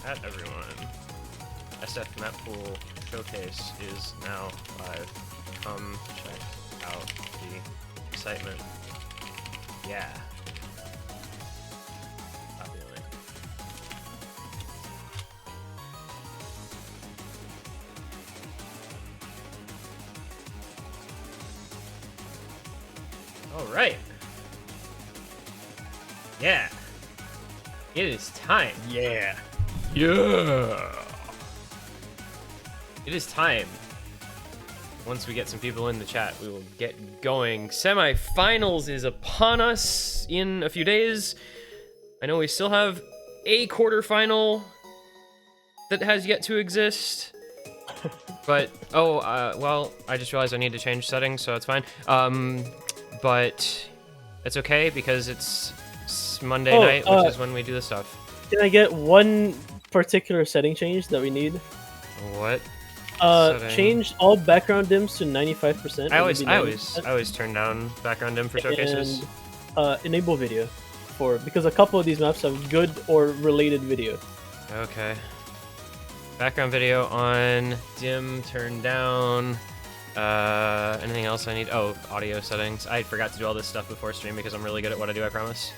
at everyone. SF Mappool Showcase is now live. Come check out the excitement. Yeah. Not really. All right. Yeah. It is time. Yeah. Yeah. It is time. Once we get some people in the chat, we will get going. Semifinals is upon us in a few days. I know we still have a quarterfinal that has yet to exist. But, well, I just realized I need to change settings, so it's fine. But it's okay because it's Monday night, which is when we do this stuff. Can I get one particular setting change that we need? What? Change all background dims to 95%. I always turn down background dim for showcases. And enable video because a couple of these maps have good or related video. Okay. Background video on, dim turned down. Anything else I need? Oh, audio settings. I forgot to do all this stuff before stream because I'm really good at what I do, I promise.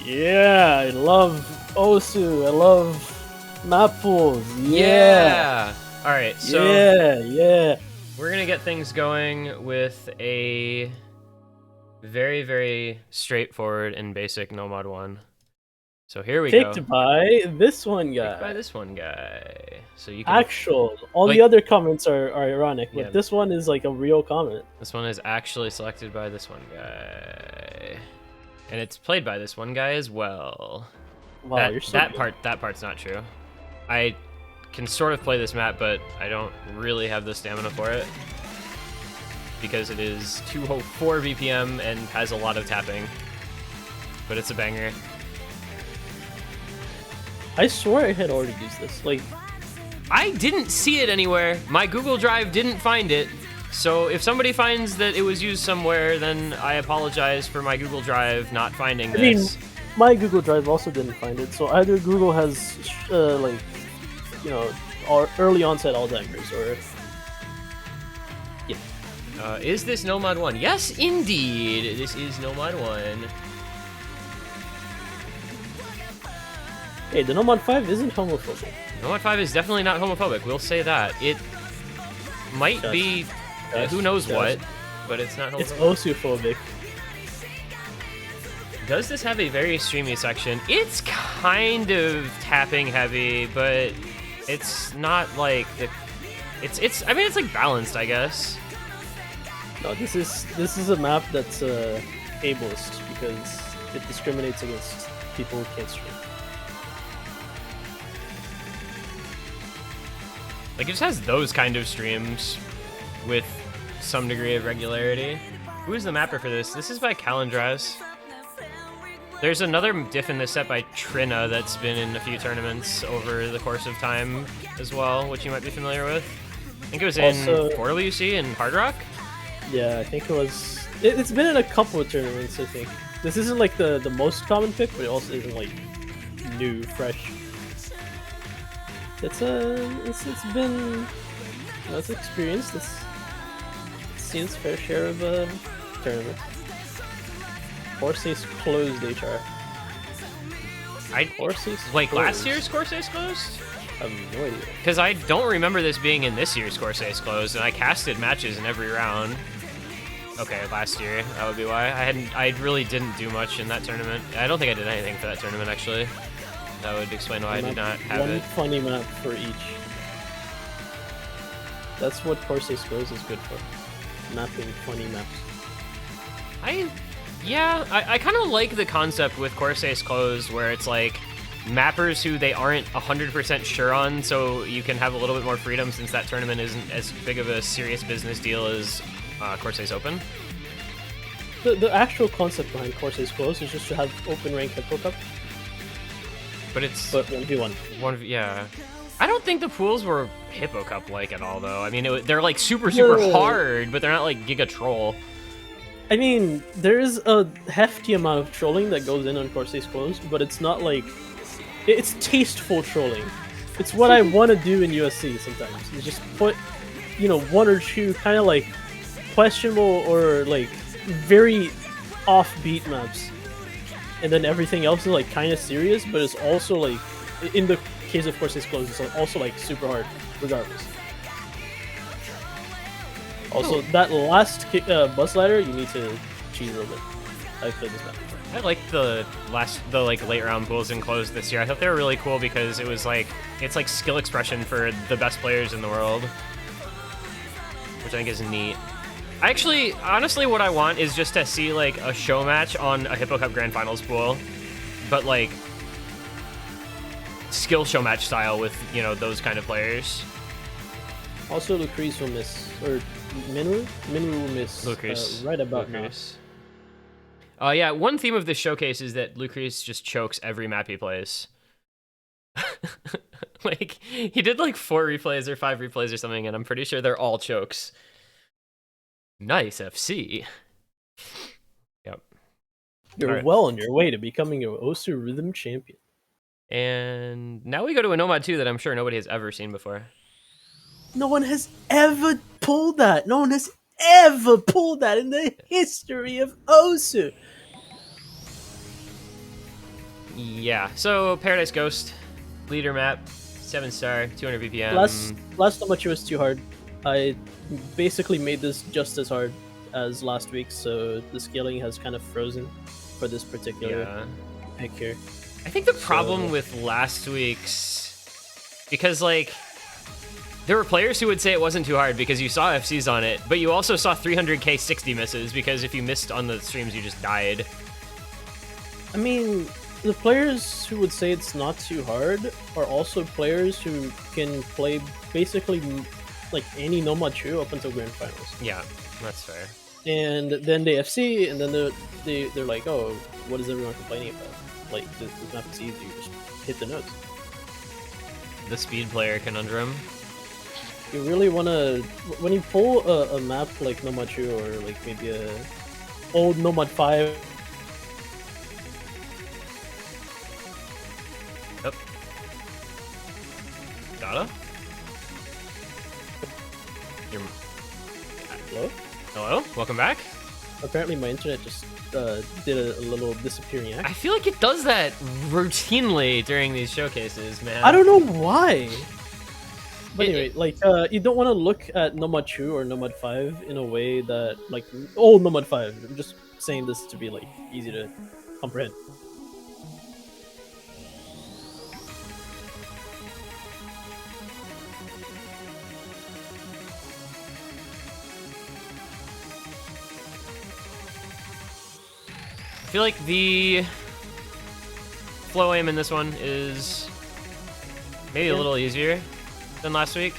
Yeah, I love Osu. I love Mappool. Yeah. All right. So yeah. We're gonna get things going with a very, very straightforward and basic No Mod 1. So here we go. Picked by this one guy. Picked by this one guy. So you can all the other comments are ironic, but yeah. This one is like a real comment. This one is actually selected by this one guy. And it's played by this one guy as well. Wow, you're so good. That part's not true. I can sort of play this map, but I don't really have the stamina for it. Because it is 204 BPM and has a lot of tapping. But it's a banger. I swore I had already used this. Like, I didn't see it anywhere. My Google Drive didn't find it. So if somebody finds that it was used somewhere, then I apologize for my Google Drive not finding this. I mean, my Google Drive also didn't find it. So either Google has, like, you know, early onset Alzheimer's, or yeah. Is this No Mod 1? Yes, indeed. This is No Mod 1. Hey, the No Mod 5 isn't homophobic. No Mod 5 is definitely not homophobic. We'll say that. It might be who knows what, but it's not homophobic. It's Osu-phobic. Does this have a very streamy section? It's kind of tapping heavy, but it's not like the. I mean, it's like balanced, I guess. No, this is a map that's ableist because it discriminates against people who can't stream. Like, it just has those kind of streams with some degree of regularity. Who is the mapper for this? This is by Calendraz. There's another diff in this set by Trina that's been in a few tournaments over the course of time as well, which you might be familiar with. I think it was in Portal UC and Hard Rock. Yeah, I think it was. It's been in a couple of tournaments, I think. This isn't like the most common pick, but it also isn't like new, fresh. It's been, it's experienced. It's seen its fair share of tournaments. Corsai's closed HR. Like last year's Corsai's closed? I have no idea. Because I don't remember this being in this year's Corsai's closed, and I casted matches in every round. Okay, last year, that would be why. I really didn't do much in that tournament. I don't think I did anything for that tournament, actually. That would explain why I did not have it. One funny map for each. That's what Corsai's closed is good for. Mapping funny maps. I kind of like the concept with Corsai's closed, where it's like mappers who they aren't 100% sure on, so you can have a little bit more freedom since that tournament isn't as big of a serious business deal as Corsai's Open. The actual concept behind Corsai's closed is just to have open rank Hippo Cup. But it's 1v1. Yeah. I don't think the pools were Hippo Cup like at all, though. I mean, they're like super hard, but they're not like Giga Troll. I mean, there's a hefty amount of trolling that goes in on Corsai's closed, but it's not like it's tasteful trolling. It's what I want to do in USC sometimes. You just put, one or two kind of like questionable or like very offbeat maps, and then everything else is like kind of serious, but it's also like, in the case of course it's close, it's also like super hard regardless. Also, that last bus ladder, you need to cheat a little bit. I've played this map before. I like the late round pools enclosed this year. I thought they were really cool because it was like, it's like skill expression for the best players in the world, which I think is neat. Actually, honestly, what I want is just to see like a show match on a Hippo Cup Grand Finals pool, but like skill show match style with, those kind of players. Also, Lucrece will miss, or Minwoo will miss Lucrece. right about Lucrece. Yeah, one theme of this showcase is that Lucrece just chokes every map he plays. Like, he did like 4 replays or 5 replays or something, and I'm pretty sure they're all chokes. Nice FC. Yep. You're well on your way to becoming an Osu Rhythm champion. And now we go to a Nomad 2 that I'm sure nobody has ever seen before. No one has ever pulled that. No one has ever pulled that in the history of Osu. Yeah, so Paradise Ghost, leader map, 7-star, 200 BPM. Last not much was too hard. I basically made this just as hard as last week, so the scaling has kind of frozen for this particular pick here. I think the problem with last week's, because like, there were players who would say it wasn't too hard because you saw FCs on it, but you also saw 300k 60 misses because if you missed on the streams, you just died. I mean, the players who would say it's not too hard are also players who can play basically like any Nomad Trio up until Grand Finals. Yeah, that's fair. And then they FC, and then they're like, oh, what is everyone complaining about? Like, this map is easy, you just hit the notes. The speed player conundrum. You really want to, when you pull a map like Nomad Trio or like maybe a old Nomad 5. Yep. Data? Hello? Hello? Welcome back? Apparently my internet just did a little disappearing act. I feel like it does that routinely during these showcases, man. I don't know why. But anyway, like, you don't want to look at Nomad 2 or Nomad 5 in a way that, like, old Nomad 5. I'm just saying this to be, like, easy to comprehend. I feel like the flow aim in this one is maybe a little easier than last week.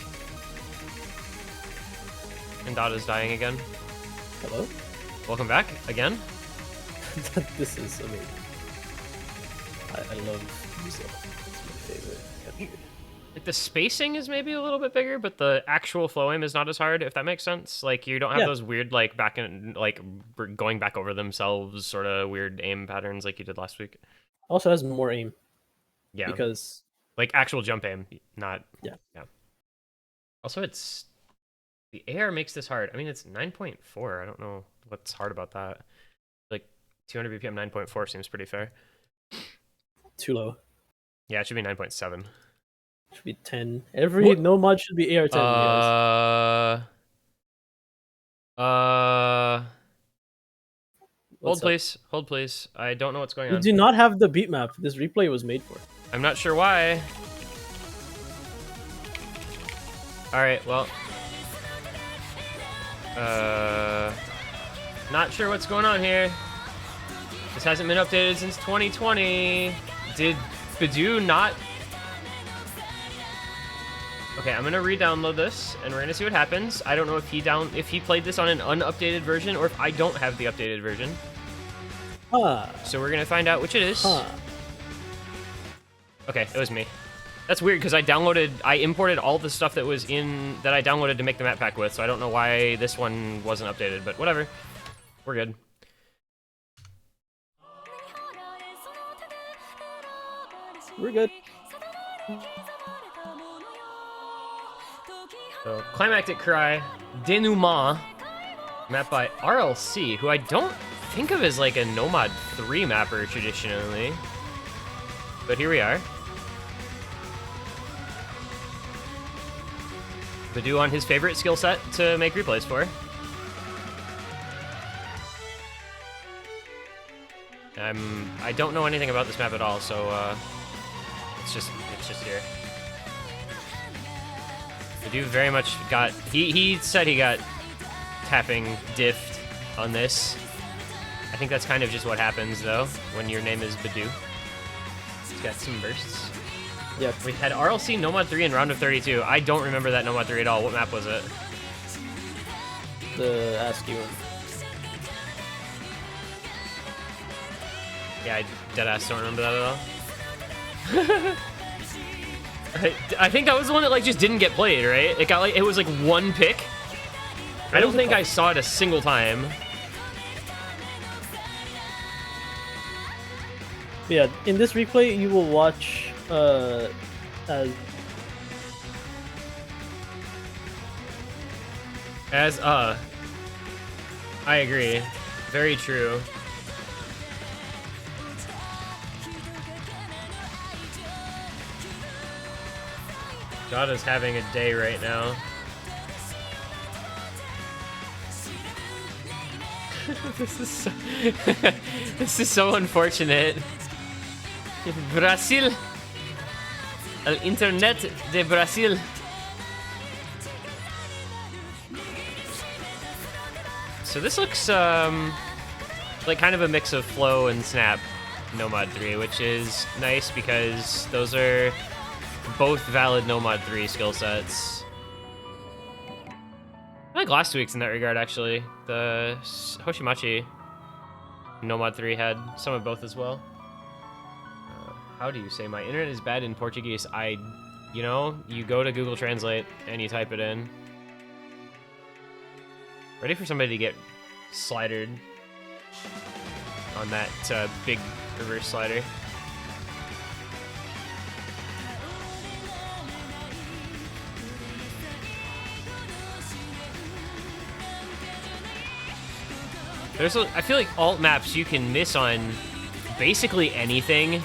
And Dada's dying again. Hello? Welcome back again. This is amazing. I love Brazil. It's my favorite country. Like the spacing is maybe a little bit bigger, but the actual flow aim is not as hard, if that makes sense. Like you don't have those weird like back and like going back over themselves sort of weird aim patterns like you did last week. Also has more aim. Yeah. Because like actual jump aim, not yeah. Also, it's the AR makes this hard. I mean, it's 9.4. I don't know what's hard about that. Like 200 BPM 9.4 seems pretty fair. Too low. Yeah, it should be 9.7. Should be 10. Every Nomad should be AR 10. Hold please. Hold please. I don't know what's going on. We do not have the beat map. This replay was made for. I'm not sure why. Alright, well. Not sure what's going on here. This hasn't been updated since 2020. Did Bidoo not... Okay, I'm gonna re-download this, and we're gonna see what happens. I don't know if he played this on an unupdated version, or if I don't have the updated version. So we're gonna find out which it is. Okay, it was me. That's weird because I imported all the stuff that I downloaded to make the map pack with, so I don't know why this one wasn't updated, but whatever. We're good. We're good. So, Climactic Cry, Denouement, mapped by RLC, who I don't think of as like a Nomad 3 mapper traditionally. But here we are. Badoo on his favorite skill set to make replays for. I don't know anything about this map at all, so it's just here. Badoo very much got he said he got tapping diffed on this. I think that's kind of just what happens though when your name is Badoo. He's got some bursts. Yeah. We had RLC Nomad 3 in round of 32. I don't remember that Nomad 3 at all. What map was it? The ASCII one. Yeah, I deadass don't remember that at all. I think that was the one that like just didn't get played, right? It got like it was like one pick. I don't think I saw it a single time. Yeah, in this replay, you will watch as I agree. Very true. Jada's having a day right now. This is so unfortunate. Brasil. El Internet de Brasil. So this looks like kind of a mix of Flow and Snap Nomad 3, which is nice because those are both valid Nomad 3 skill sets. I like last week's in that regard, actually. The Hoshimachi Nomad 3 had some of both as well. How do you say my internet is bad in Portuguese? You know, you go to Google Translate and you type it in. Ready for somebody to get slidered on that big reverse slider. I feel like alt maps you can miss on basically anything.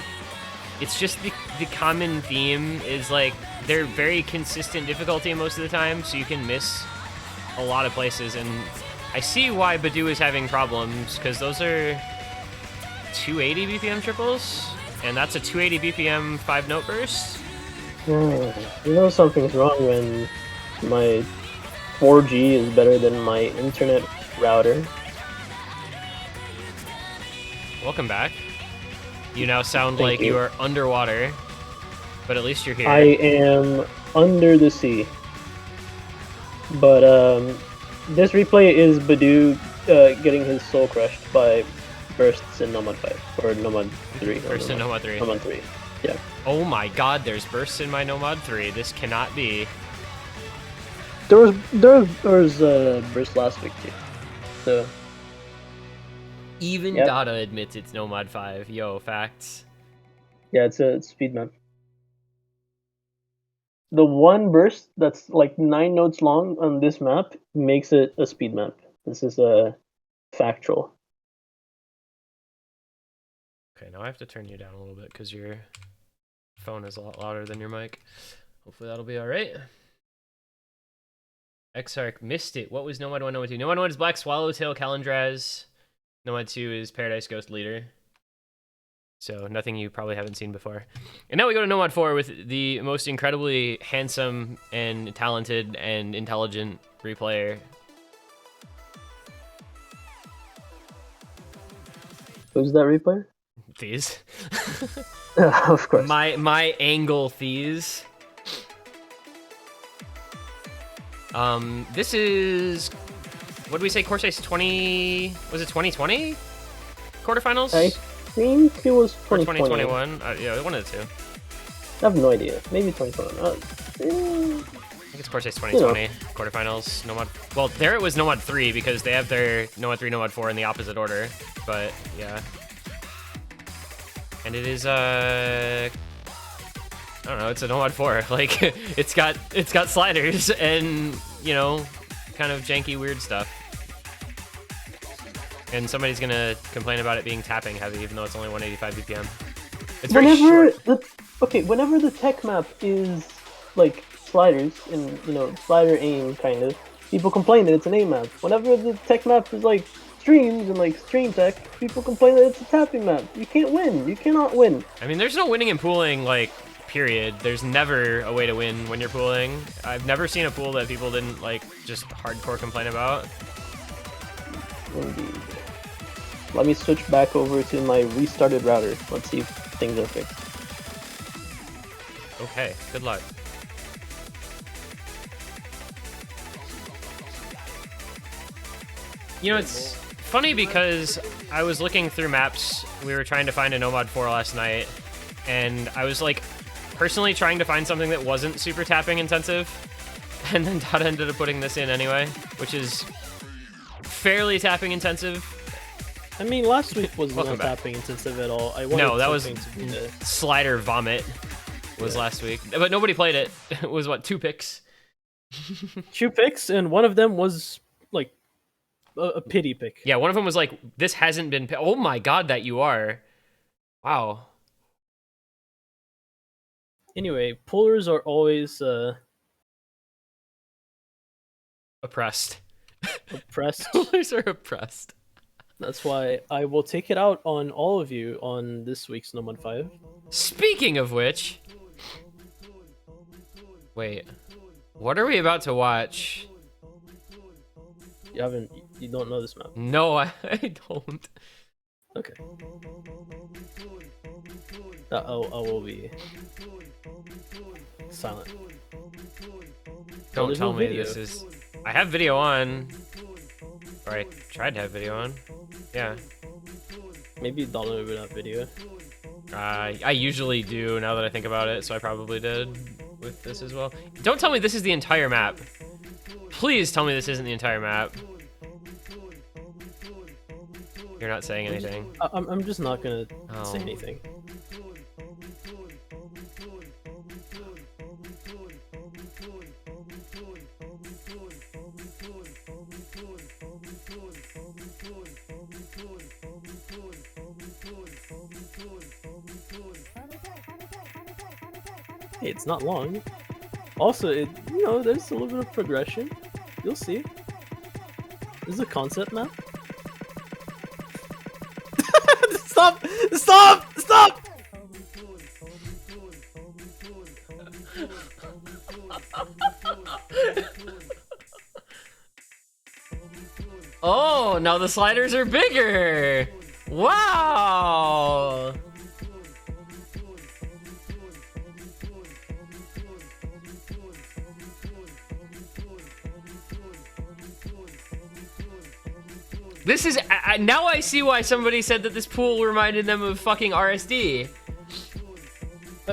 It's just the common theme is like they're very consistent difficulty most of the time, so you can miss a lot of places. And I see why Badoo is having problems because those are 280 BPM triples, and that's a 280 BPM 5-note burst. You know something's wrong when my 4G is better than my internet router. Welcome back. You now sound like you are underwater, but at least you're here. I am under the sea. But this replay is Badoo getting his soul crushed by bursts in Nomad 5 or Nomad 3. Bursts in Nomad 3. Nomad 3. Yeah. Oh my god, there's bursts in my Nomad 3. This cannot be. There was burst last week too. So even Dada admits it's Nomad 5. Yo, facts. Yeah, it's a speed map. The one burst that's like 9 notes long on this map makes it a speed map. This is a factual. Okay, now I have to turn you down a little bit because your phone is a lot louder than your mic. Hopefully that'll be alright. Exarch missed it. What was Nomad 1, Nomad 2? Nomad 1 is Black Swallowtail Calendraz. Nomad 2 is Paradise Ghost Leader. So nothing you probably haven't seen before. And now we go to Nomad 4 with the most incredibly handsome and talented and intelligent replayer. Who's that replayer? These. Of course. My angle These. This is, what did we say, Course Ice 20, was it 2020 quarterfinals? I think it was 2020. Or 2021, yeah, one of the two. I have no idea, maybe 2021. I think it's Course Ice 2020 quarterfinals, Nomad, well, there it was Nomad 3 because they have their Nomad 3, Nomad 4 in the opposite order, but yeah. And it is, I don't know, it's a Nomad 4. Like, it's got sliders and, you know, kind of janky, weird stuff. And somebody's gonna complain about it being tapping heavy, even though it's only 185 BPM. It's very short. Whenever the tech map is like sliders and slider aim kind of, people complain that it's an aim map. Whenever the tech map is like streams and like stream tech, people complain that it's a tapping map. You can't win. You cannot win. I mean, there's no winning in pooling, like, period. There's never a way to win when you're pooling. I've never seen a pool that people didn't, like, just hardcore complain about. Indeed. Let me switch back over to my restarted router. Let's see if things are fixed. Okay, good luck. You know, it's funny because I was looking through maps. We were trying to find a Nomad 4 last night, and I was, like, personally trying to find something that wasn't super tapping intensive, and then Dada ended up putting this in anyway, which is fairly tapping intensive. I mean, last week was not tapping intensive at all. No, that was slider vomit was last week, but nobody played it. It was, what, 2 picks? 2 picks, and one of them was, like, a pity pick. Yeah, one of them was like, this hasn't been... Oh my god, that you are. Wow. Anyway, pullers are always... oppressed. Oppressed. Pullers are oppressed. That's why I will take it out on all of you on this week's Nomad 5. Speaking of which... Wait. What are we about to watch? You don't know this map? No, I don't. Okay. I will be silent. Don't tell me this is... I have video on. Or I tried to have video on. Yeah. Maybe downloaded that video. I usually do, now that I think about it, so I probably did with this as well. Don't tell me this is the entire map. Please tell me this isn't the entire map. You're not saying anything. I'm just not gonna say anything. Hey, it's not long. Also, there's a little bit of progression. You'll see. This is a concept map. Stop! Stop! Stop! Oh, now the sliders are bigger! Wow! This is... now I see why somebody said that this pool reminded them of fucking RSD.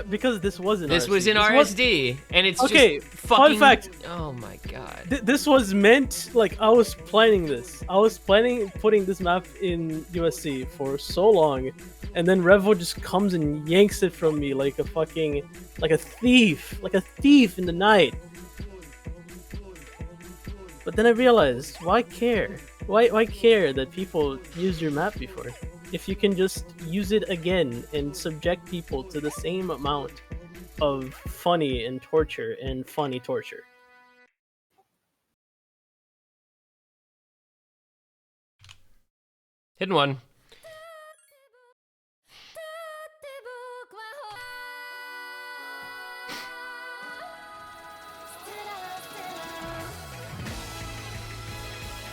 Because this was in This RSD. was in RSD, and it's okay, just fucking... fun fact. Oh my god. This was meant... Like, I was planning this. I was planning putting this map in USC for so long, and then Revo just comes and yanks it from me like a fucking... Like a thief. Like a thief in the night. But then I realized, why care? Why care that people used your map before? If you can just use it again and subject people to the same amount of funny and torture and funny torture. Hidden one.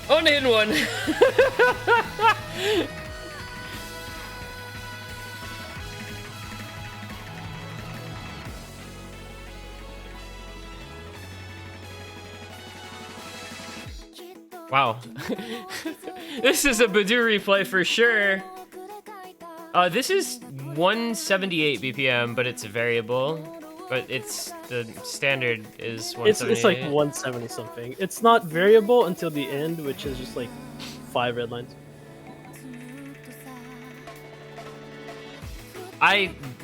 Oh, and a hidden one. Wow. This is a Badoo replay for sure. This is 178 BPM, but it's variable. But it's the standard is 178. It's like 170 something. It's not variable until the end, which is just like 5 red lines.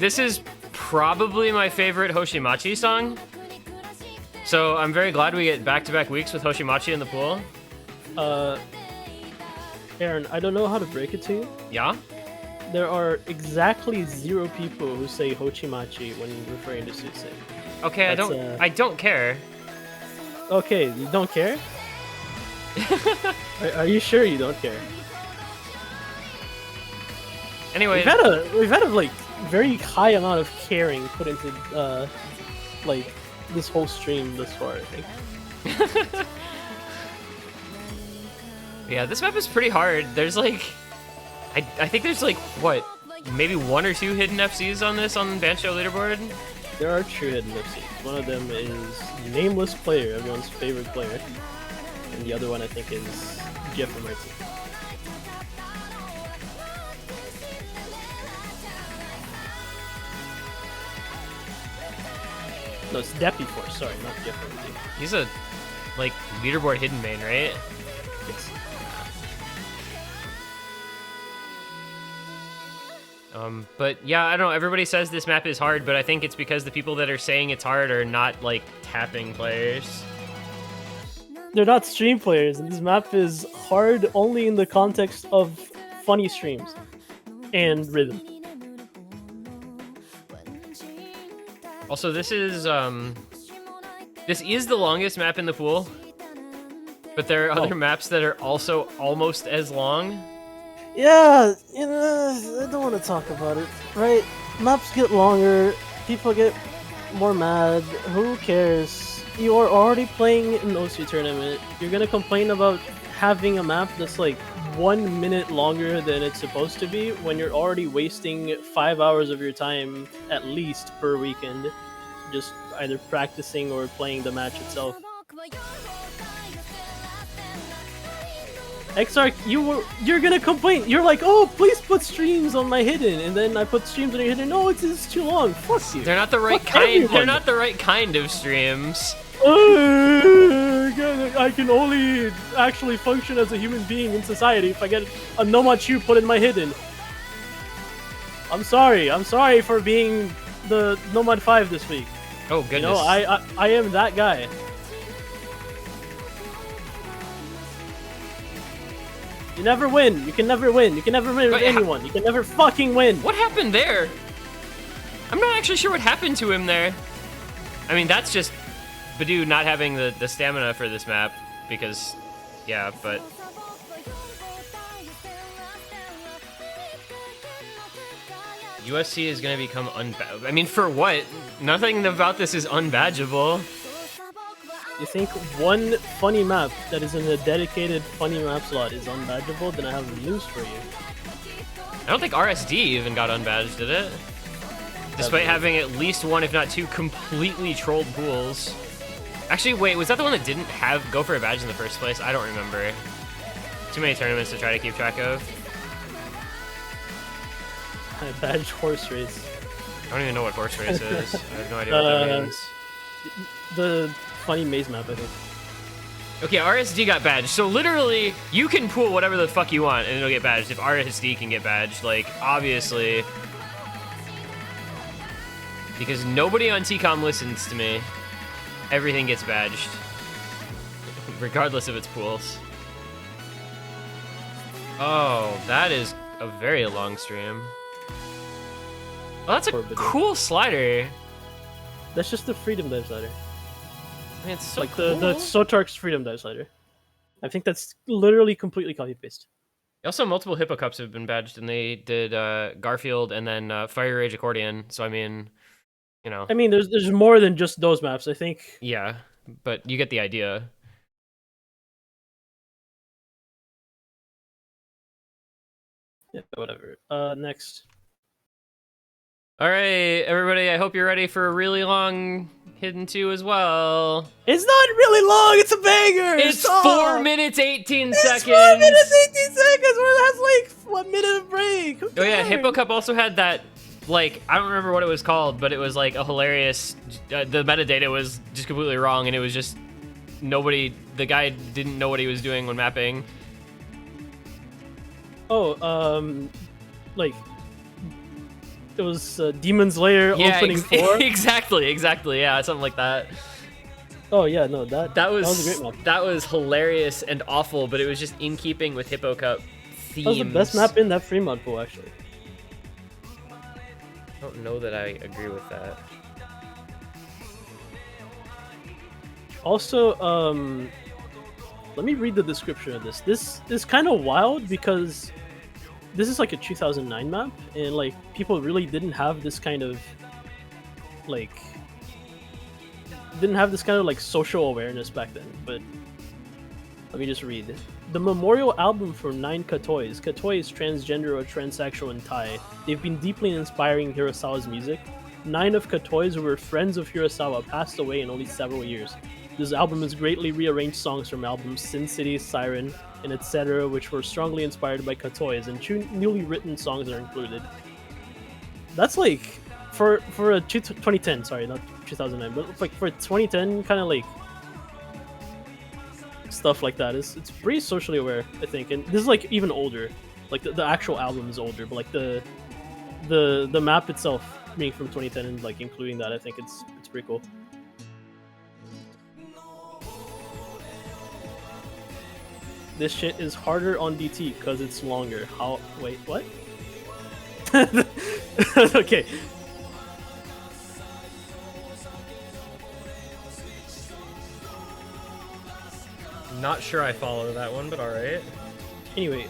This is probably my favorite Hoshimachi song. So I'm very glad we get back-to-back weeks with Hoshimachi in the pool. Aaron, I don't know how to break it to you. Yeah? There are exactly 0 people who say Hochimachi when referring to Susei. Okay, I don't care. Okay, you don't care? are you sure you don't care? Anyway, we've had a like very high amount of caring put into like this whole stream thus far, I think. yeah, this map is pretty hard. There's like, I think there's like, what, maybe 1 or 2 hidden FCs on this on Bancho leaderboard? There are 2 hidden FCs. One of them is Nameless Player, everyone's favorite player. And the other one I think is Jeffrey Martin. No, it's Deppy Force, sorry, not Jeffrey Martin. He's a, like, leaderboard hidden main, right? Yes. But yeah, I don't know, everybody says this map is hard, but I think it's because the people that are saying it's hard are not, like, tapping players. They're not stream players, and this map is hard only in the context of funny streams and rhythm. Also, this is the longest map in the pool, but there are other maps that are also almost as long. Yeah, you know, I don't want to talk about it, right? Maps get longer, people get more mad, who cares? You are already playing an OC tournament, you're gonna complain about having a map that's like 1 minute longer than it's supposed to be when you're already wasting 5 hours of your time at least per weekend just either practicing or playing the match itself. XR, you're gonna complain. You're like, oh, please put streams on my hidden, and then I put streams on your hidden. No, it's too long. Fuck you. They're not the right kind. They're not the right kind of streams. I can only actually function as a human being in society if I get a Nomachu put in my hidden. I'm sorry. I'm sorry for being the Nomad 5 this week. Oh goodness. You know, I am that guy. You never win. You can never win. You can never win with anyone. You can never fucking win. What happened there? I'm not actually sure what happened to him there. I mean, that's just Badoo not having the stamina for this map because, yeah, but... USC is going to become unbadgeable. I mean, for what? Nothing about this is unbadgeable. You think one funny map that is in a dedicated funny map slot is unbadgeable? Then I have news for you. I don't think RSD even got unbadged, did it? Despite having at least 1, if not 2, completely trolled pools. Actually, wait, was that the one that didn't go for a badge in the first place? I don't remember. Too many tournaments to try to keep track of. I badged horse race. I don't even know what horse race is. I have no idea what that means. The funny maze map, I think. Okay, RSD got badged. So literally, you can pool whatever the fuck you want and it'll get badged. If RSD can get badged, like, obviously. Because nobody on TCOM listens to me. Everything gets badged. Regardless of its pools. Oh, that is a very long stream. Oh, that's a cool slider. That's just the Freedom Dive slider. I mean, it's so like cool. the Sotark's Freedom Dive slider. I think that's literally completely copy paste. Also, multiple Hippo Cups have been badged, and they did Garfield and then Fire Rage Accordion. So I mean, you know. I mean, there's more than just those maps, I think. Yeah, but you get the idea. Yeah, whatever. Next. All right, everybody. I hope you're ready for a really long Hidden 2 as well. It's not really long. It's a banger. It's 4 minutes 18 seconds. It's 4 minutes 18 seconds. Where it has like 1 minute of break. Oh yeah, Hippo Cup also had that. Like, I don't remember what it was called, but it was like a hilarious. The metadata was just completely wrong, and it was just nobody. The guy didn't know what he was doing when mapping. Oh, like it was Demon's Lair opening 4. exactly, yeah, something like that. Oh yeah, no, that was a great map. That was hilarious and awful, but it was just in keeping with Hippo Cup themes. That was the best map in that free mod pool, actually. I don't know that I agree with that. Also, let me read the description of this. This is kind of wild because this is like a 2009 map, and like people really didn't have this kind of like social awareness back then. But let me just read. The memorial album for 9 Katois. Katoi is transgender or transsexual in Thai. They've been deeply inspiring Hirasawa's music. 9 of Katois who were friends of Hirasawa passed away in only several years. This album has greatly rearranged songs from albums Sin City, Siren, and etc., which were strongly inspired by Katois, and 2 newly written songs are included. That's like for a 2010, sorry, not 2009, but like for 2010 kind of like stuff like that. It's pretty socially aware, I think, and this is like even older. Like the actual album is older, but like the map itself being from 2010 and like including that, I think it's pretty cool. This shit is harder on DT because it's longer. How? Wait, what? Okay. Not sure I follow that one, but alright. Anyway,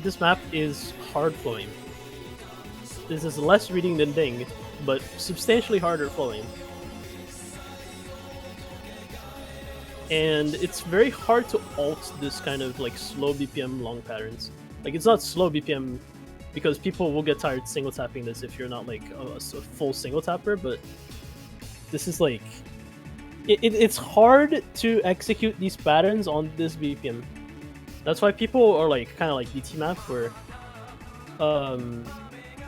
this map is hard flowing. This is less reading than Ding, but substantially harder flowing. And it's very hard to alt this kind of like slow BPM long patterns. Like it's not slow BPM because people will get tired single tapping this if you're not like a full single tapper, but this is like it's hard to execute these patterns on this BPM. That's why people are like kind of like DT map where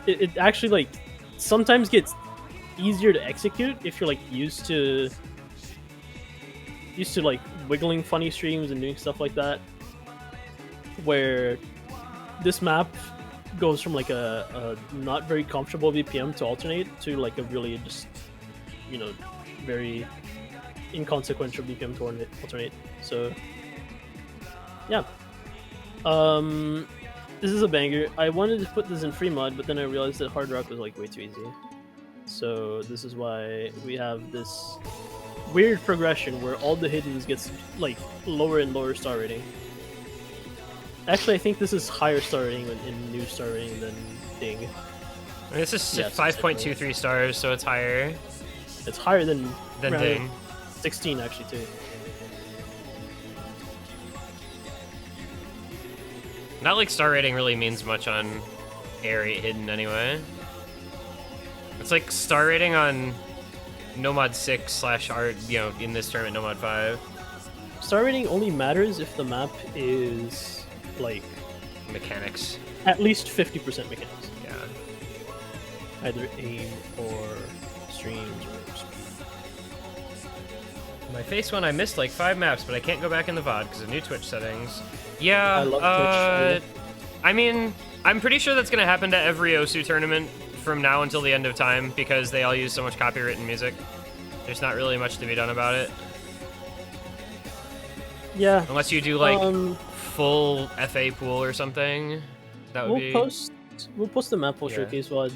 it actually like sometimes gets easier to execute if you're like used to like wiggling funny streams and doing stuff like that, where this map goes from like a not very comfortable BPM to alternate to like a really just, you know, very inconsequential BPM to alternate. So yeah, this is a banger. I wanted to put this in free mod, but then I realized that hard rock was like way too easy. So this is why we have this weird progression where all the hiddens gets like lower and lower star rating. Actually, I think this is higher star rating in new star rating than Ding. I mean, this is 5.23 stars, so it's higher. It's higher than Ding. 16 actually too. Not like star rating really means much on A8 hidden anyway. It's like star rating on Nomad 6 / art, you know, in this tournament Nomad 5. Star rating only matters if the map is like mechanics. At least 50% mechanics. Yeah. Either aim or streams or speed. My face one, I missed like 5 maps, but I can't go back in the VOD because of new Twitch settings. Yeah, I love Twitch. I mean, I'm pretty sure that's gonna happen to every OSU tournament from now until the end of time because they all use so much copywritten music. There's not really much to be done about it. Yeah. Unless you do like full FA pool or something. That would We'll post the Mappool showcase VOD.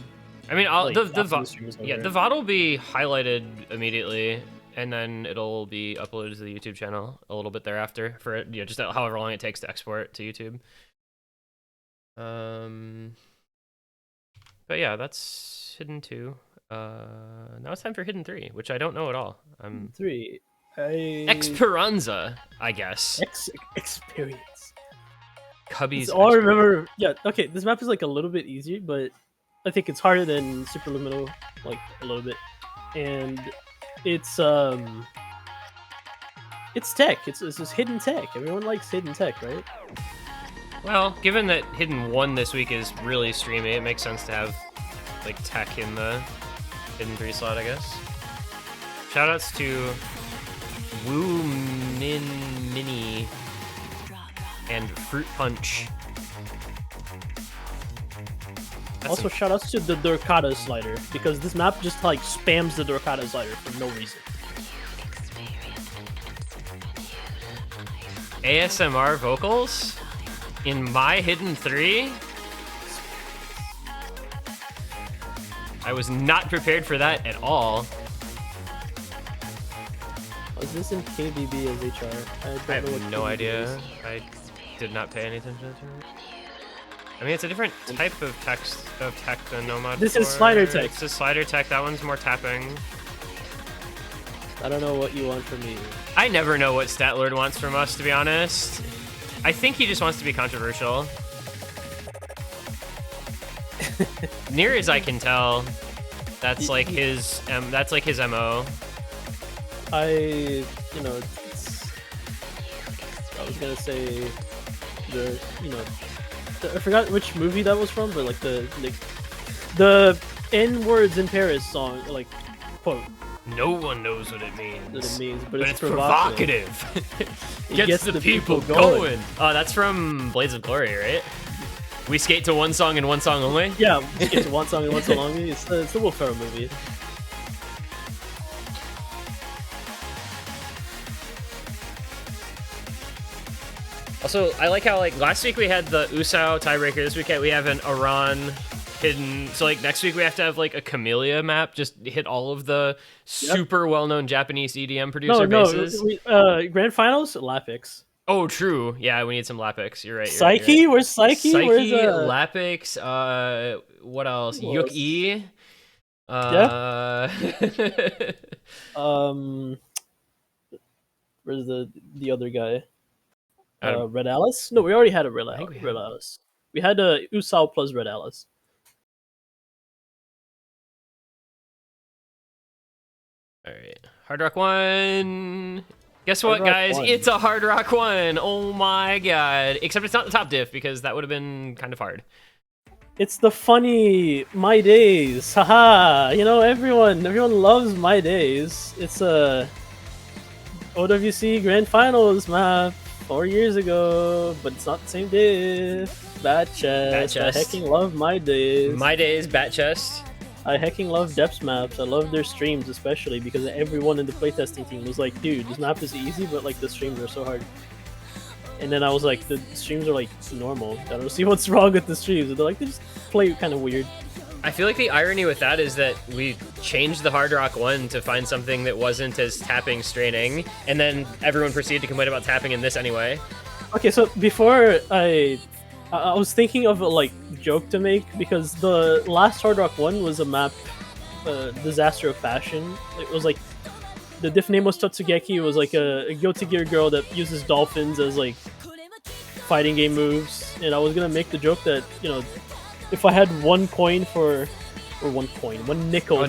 I mean, the VOD will be highlighted immediately, and then it'll be uploaded to the YouTube channel a little bit thereafter for just however long it takes to export to YouTube. But yeah, that's Hidden 2. Now it's time for Hidden 3, which I don't know at all. 3. Esperanza, I guess. Experience. Cubby's. All I remember. Yeah, okay, this map is like a little bit easier, but I think it's harder than Superliminal, like a little bit. And it's tech. It's just hidden tech. Everyone likes hidden tech, right? Well, given that Hidden 1 this week is really streamy, it makes sense to have like tech in the Hidden 3 slot, I guess. Shoutouts to Woo Min Mini and Fruit Punch. Also, shout outs to the Dorkata slider, because this map just like spams the Dorkata slider for no reason. ASMR vocals in My Hidden 3? I was not prepared for that at all. Was this in KBB as HR? I have no idea. I did not pay any attention to it. I mean, it's a different type of tech than Nomad. This is slider tech. It's a slider tech. That one's more tapping. I don't know what you want from me. I never know what Statlord wants from us, to be honest. I think he just wants to be controversial. Near as I can tell, that's like his MO. I was gonna say I forgot which movie that was from, but like the N words in Paris song, like quote. No one knows what it means. But it's provocative. Gets the people going. Oh, that's from Blades of Glory, right? We skate to one song and one song only? Yeah, we skate to one song and one song only. It's the Will Ferrell movie. Also, I like how like last week we had the Usao tiebreaker. This week we have an Iran hidden. So like next week we have to have like a Camellia map. Just hit all of the super well-known Japanese EDM producer bases. Grand Finals, Lapix. Oh, true. Yeah, we need some Lapix. You're right. Psyche? Where's Psyche? Psyche, Where's Lapix. What else? Yuk E. Where's the other guy? Red Alice? No, we already had a Red Alice. We had a Usao plus Red Alice. All right, Hard Rock 1. Guess what, guys? It's a Hard Rock 1. Oh my god! Except it's not the top diff because that would have been kind of hard. It's the funny My Days. Haha! Everyone loves My Days. It's a OWC Grand Finals map 4 years ago, but it's not the same diff. Bat chest. I hecking love My Days. My Days, Bat chest. I hecking love Depths maps. I love their streams, especially because everyone in the playtesting team was like, dude, this map is easy, but like the streams are so hard. And then I was like, the streams are like normal. I don't see what's wrong with the streams. And they're like, they just play kind of weird. I feel like the irony with that is that we changed the Hard Rock 1 to find something that wasn't as tapping straining, and then everyone proceeded to complain about tapping in this anyway. Okay, so before I was thinking of a like joke to make, because the last Hard Rock 1 was a map disaster of fashion. It was like the diff name was Totsugeki. It was like a Guilty Gear girl that uses dolphins as like fighting game moves, and I was gonna make the joke that if I had one nickel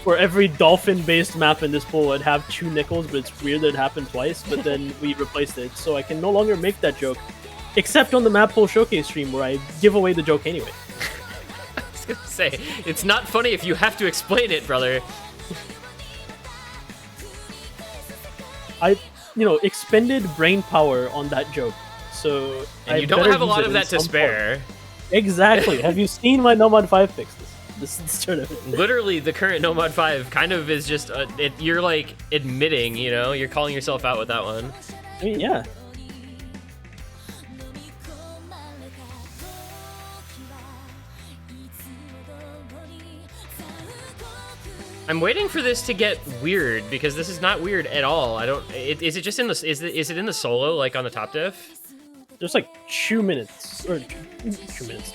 for every dolphin-based map in this pool, I'd have 2 nickels, but it's weird that it happened twice, but then we replaced it, so I can no longer make that joke, except on the Mappool Showcase stream, where I give away the joke anyway. I was gonna say, it's not funny if you have to explain it, brother. I, expended brain power on that joke, so... And you don't have a lot of that to spare. Exactly. Have you seen my Nomad 5 picks this tournament? Literally, the current Nomad 5 kind of is just you're like admitting, you're calling yourself out with that one. I mean, yeah. I'm waiting for this to get weird because this is not weird at all. Is it just in the is it in the solo like on the top diff? There's like 2 minutes, or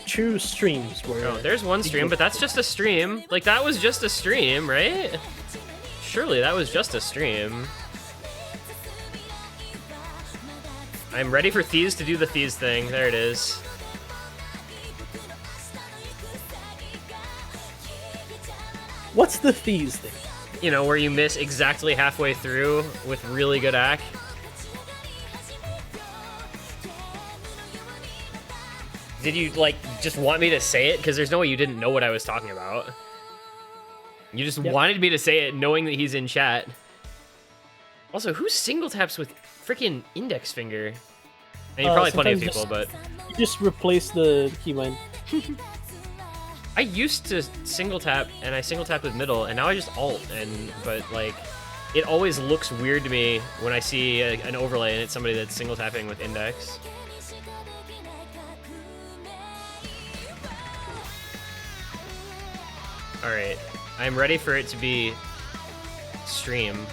2 streams where... Oh, there's one stream, but that's just a stream. Like, that was just a stream, right? Surely that was just a stream. I'm ready for Thieves to do the Thieves thing. There it is. What's the Thieves thing? Where you miss exactly halfway through with really good act. Did you, just want me to say it? Because there's no way you didn't know what I was talking about. You just wanted me to say it knowing that he's in chat. Also, who single taps with freaking index finger? I mean, probably plenty of people, but... You just replace the keybind. I used to single tap, and I single tap with middle, and now I just alt, but like, it always looks weird to me when I see an overlay and it's somebody that's single tapping with index. All right, I'm ready for it to be stream.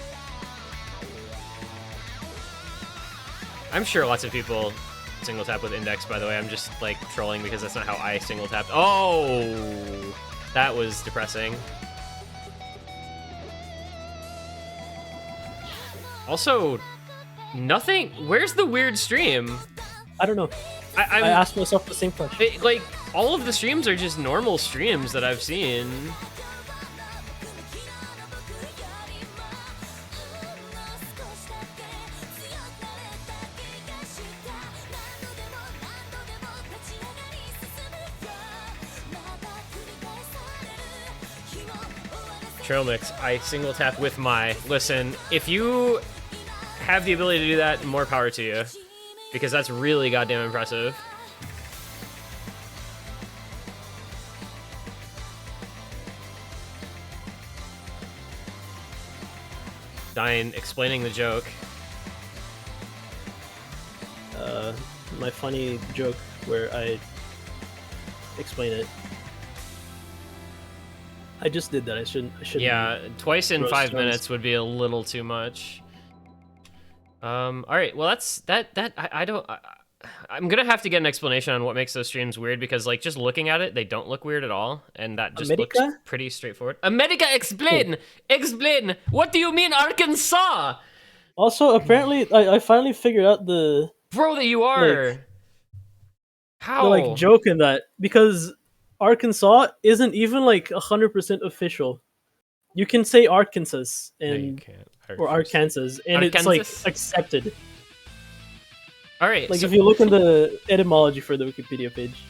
I'm sure lots of people single tap with index, by the way. I'm just like trolling because that's not how I single tapped. Oh, that was depressing. Also, nothing. Where's the weird stream? I don't know. I asked myself the same question. Like, all of the streams are just normal streams that I've seen. Trail mix. I single tap with my. Listen, if you have the ability to do that, more power to you. Because that's really goddamn impressive. Dying, explaining the joke. My funny joke where I explain it. I just did that. I shouldn't. Yeah, twice in 5 stones. minutes would be a little too much. All right. Well, that's that. I'm gonna have to get an explanation on what makes those streams weird because, like, just looking at it, they don't look weird at all, and that just looks pretty straightforward. America, explain, explain. What do you mean, Arkansas? Also, apparently, I finally figured out the bro that you are. Like, how the like joke in that because Arkansas isn't even like 100% official. You can say Arkansas and or Arkansas, and it's like accepted. All right. Like, so if you look in the etymology for the Wikipedia page.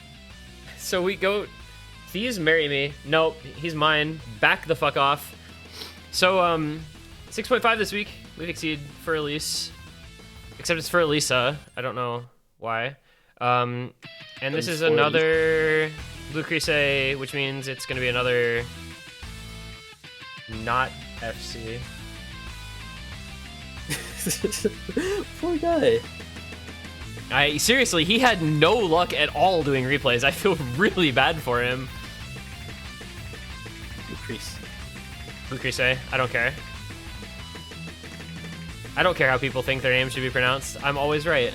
So we go, Thieves marry me. Nope, he's mine. Back the fuck off. So 6.5 this week. We've exceeded for Elise. Except it's for Elisa. I don't know why. And this is another Blue Crise, which means it's gonna be another not FC. Poor guy. Seriously, he had no luck at all doing replays. I feel really bad for him. Blue Crise. I don't care. I don't care how people think their name should be pronounced. I'm always right.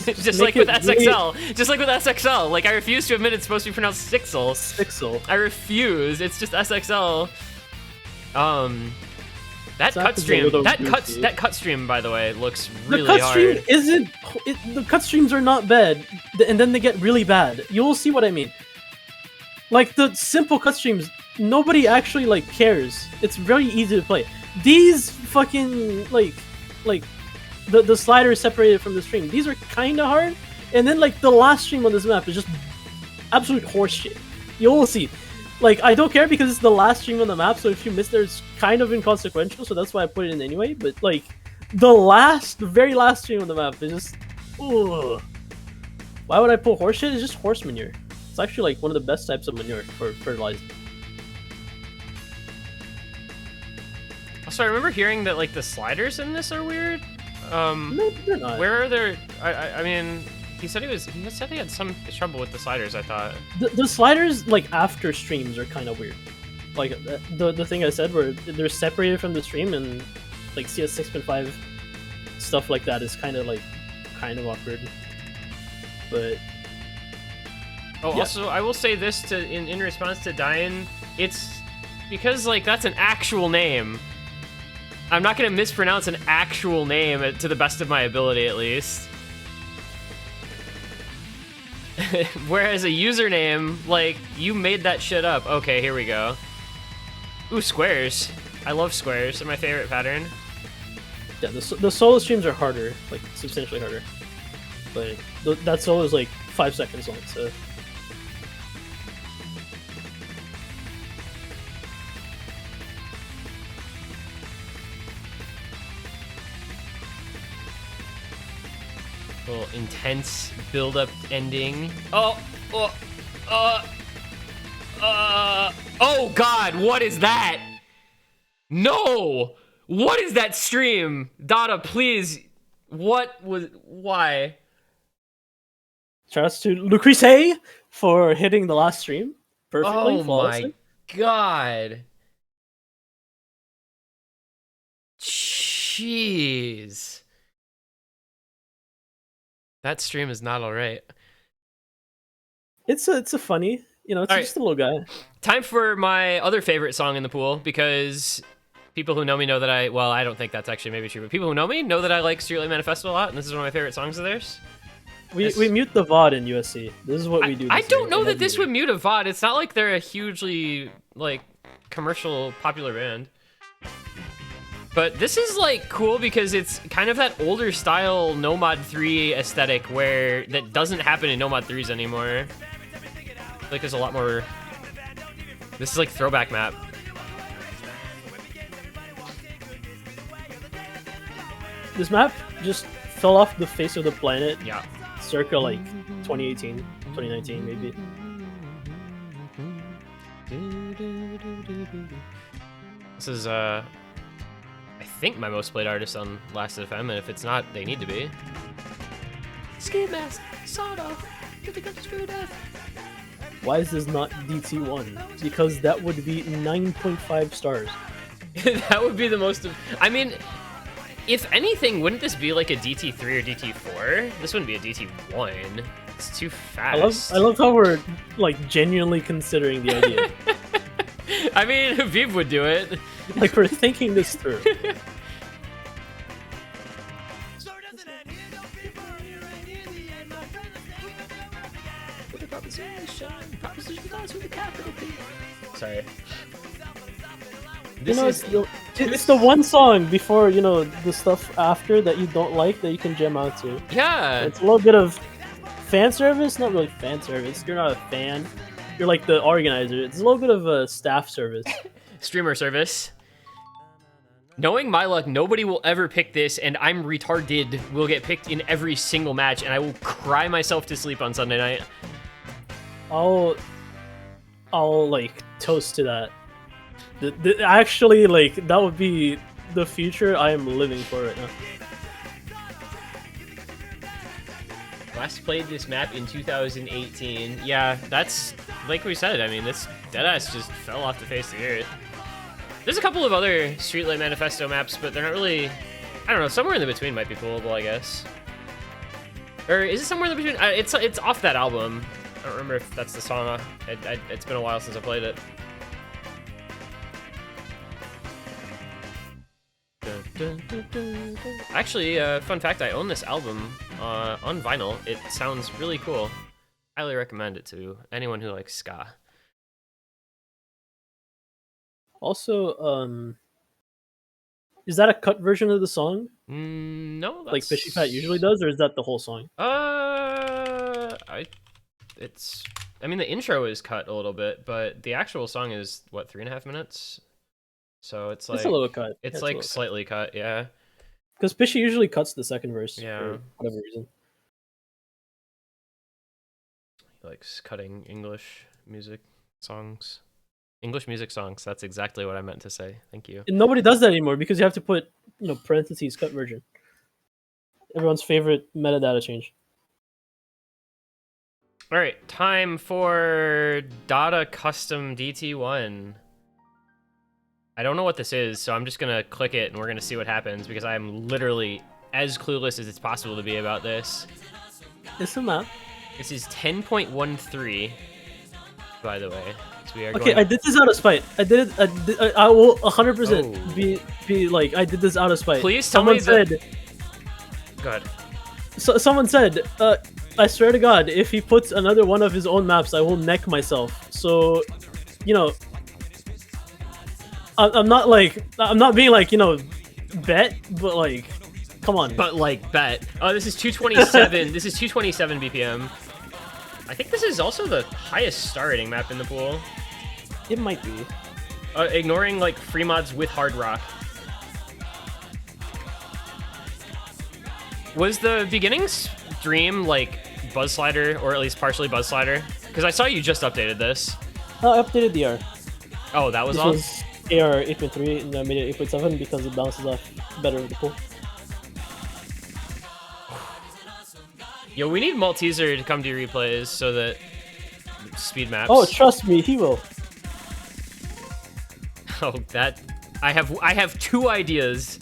Just like with SXL. Just like with SXL. Like, I refuse to admit it's supposed to be pronounced Sixel. Sixel. I refuse. It's just SXL. That cut stream, that cut stream, by the way, looks really hard. The cut stream isn't. The cut streams are not bad, and then they get really bad. You will see what I mean. Like, the simple cut streams, nobody actually like cares. It's very easy to play. These fucking like the sliders separated from the stream. These are kind of hard, and then like the last stream on this map is just absolute horseshit. You will see. Like, I don't care because it's the last stream on the map, so if you miss there, it's kind of inconsequential, so that's why I put it in anyway, but, like, the very last stream on the map is just, ugh. Why would I pull horse shit? It's just horse manure. It's actually, like, one of the best types of manure for fertilizer. Also, I remember hearing that, like, the sliders in this are weird. No, they're not. Where are there, I mean... He said he had some trouble with the sliders, I thought. The sliders, like, after streams are kind of weird. Like, the thing I said where they're separated from the stream and, like, CS 6.5 stuff like that is kind of awkward. But... Oh, yeah. Also, I will say this in response to Diane, it's because, like, that's an actual name. I'm not going to mispronounce an actual name to the best of my ability, at least. Whereas a username, like, you made that shit up. Okay, here we go. Ooh, squares. I love squares. They're my favorite pattern. Yeah, the solo streams are harder, like, substantially harder. But that solo is, like, 5 seconds long, so... Little intense build-up ending. Oh God, what is that? No! What is that stream? Dada, please. Why? Shouts to Lucrece for hitting the last stream perfectly, Oh flawlessly. my God. Jeez. That stream is not alright. It's a funny, it's All just a little guy. Time for my other favorite song in the pool, because people who know me know that I don't think that's actually maybe true, but people who know me know that I like Streetlight Manifesto a lot, and this is one of my favorite songs of theirs. We mute the VOD in USC. This is what we do. I don't know that this would mute a VOD. It's not like they're a hugely, like, commercial popular band. But this is, like, cool because it's kind of that older style Nomad 3 aesthetic that doesn't happen in Nomad 3s anymore. Like, there's a lot more... This is, like, throwback map. This map just fell off the face of the planet. Yeah. Circa, like, 2018, 2019, maybe. This is, I think my most played artist on Last FM, and if it's not, they need to be. Ski mask, sawed off, get the gun screwed off. Why is this not DT1? Because that would be 9.5 stars. That would be the most... I mean, if anything, wouldn't this be like a DT3 or DT4? This wouldn't be a DT1. It's too fast. I love how we're, like, genuinely considering the idea. I mean, Viv would do it. Like, we're thinking this through. Sorry. It's the one song before, the stuff after that you don't like that you can jam out to. Yeah. It's a little bit of fan service, not really fan service. You're not a fan. You're like the organizer. It's a little bit of a staff service. Streamer service. Knowing my luck, nobody will ever pick this, and I'm retarded will get picked in every single match, and I will cry myself to sleep on Sunday night. I'll like toast to that. Actually, like, that would be the future I am living for right now. Last played this map in 2018. Yeah, that's like we said. I mean, this deadass just fell off the face of the earth. There's a couple of other Streetlight Manifesto maps, but they're not really... I don't know, somewhere in the between might be pullable, I guess. Or is it somewhere in the between? It's off that album. I don't remember if that's the song. It's been a while since I played it. Actually, fun fact, I own this album on vinyl. It sounds really cool. Highly recommend it to anyone who likes ska. Also, is that a cut version of the song? No, that's... like Fishy Fat usually does, or is that the whole song? I mean, the intro is cut a little bit, but the actual song is what, 3.5 minutes? So it's like... It's a little cut. It's like slightly cut, yeah. Because Fishy usually cuts the second verse for whatever reason. He likes cutting English music songs. English music songs, that's exactly what I meant to say. Thank you. And nobody does that anymore because you have to put, parentheses, cut version. Everyone's favorite metadata change. All right, time for Dada Custom DT1. I don't know what this is, so I'm just gonna click it and we're gonna see what happens because I'm literally as clueless as it's possible to be about this. It's a map. This is 10.13, by the way. So we are okay, I did this out of spite. I will 100% be like, I did this out of spite. Please tell me that... Go ahead. So, someone said, I swear to God, if he puts another one of his own maps, I will neck myself. So, I'm not being like, bet, but like, come on. But like, bet. Oh, this is 227. This is 227 BPM. I think this is also the highest star rating map in the pool. It might be. Ignoring like free mods with hard rock. Was the beginning stream like Buzz Slider, or at least partially Buzz Slider? Because I saw you just updated this. I updated the R. Oh, that was This all? was AR 8.3 and I made it 8.7 because it bounces off better with the pull. Yo, we need Malteser to come do replays so that speed maps. Oh, trust me, he will. Oh, that I have 2 ideas.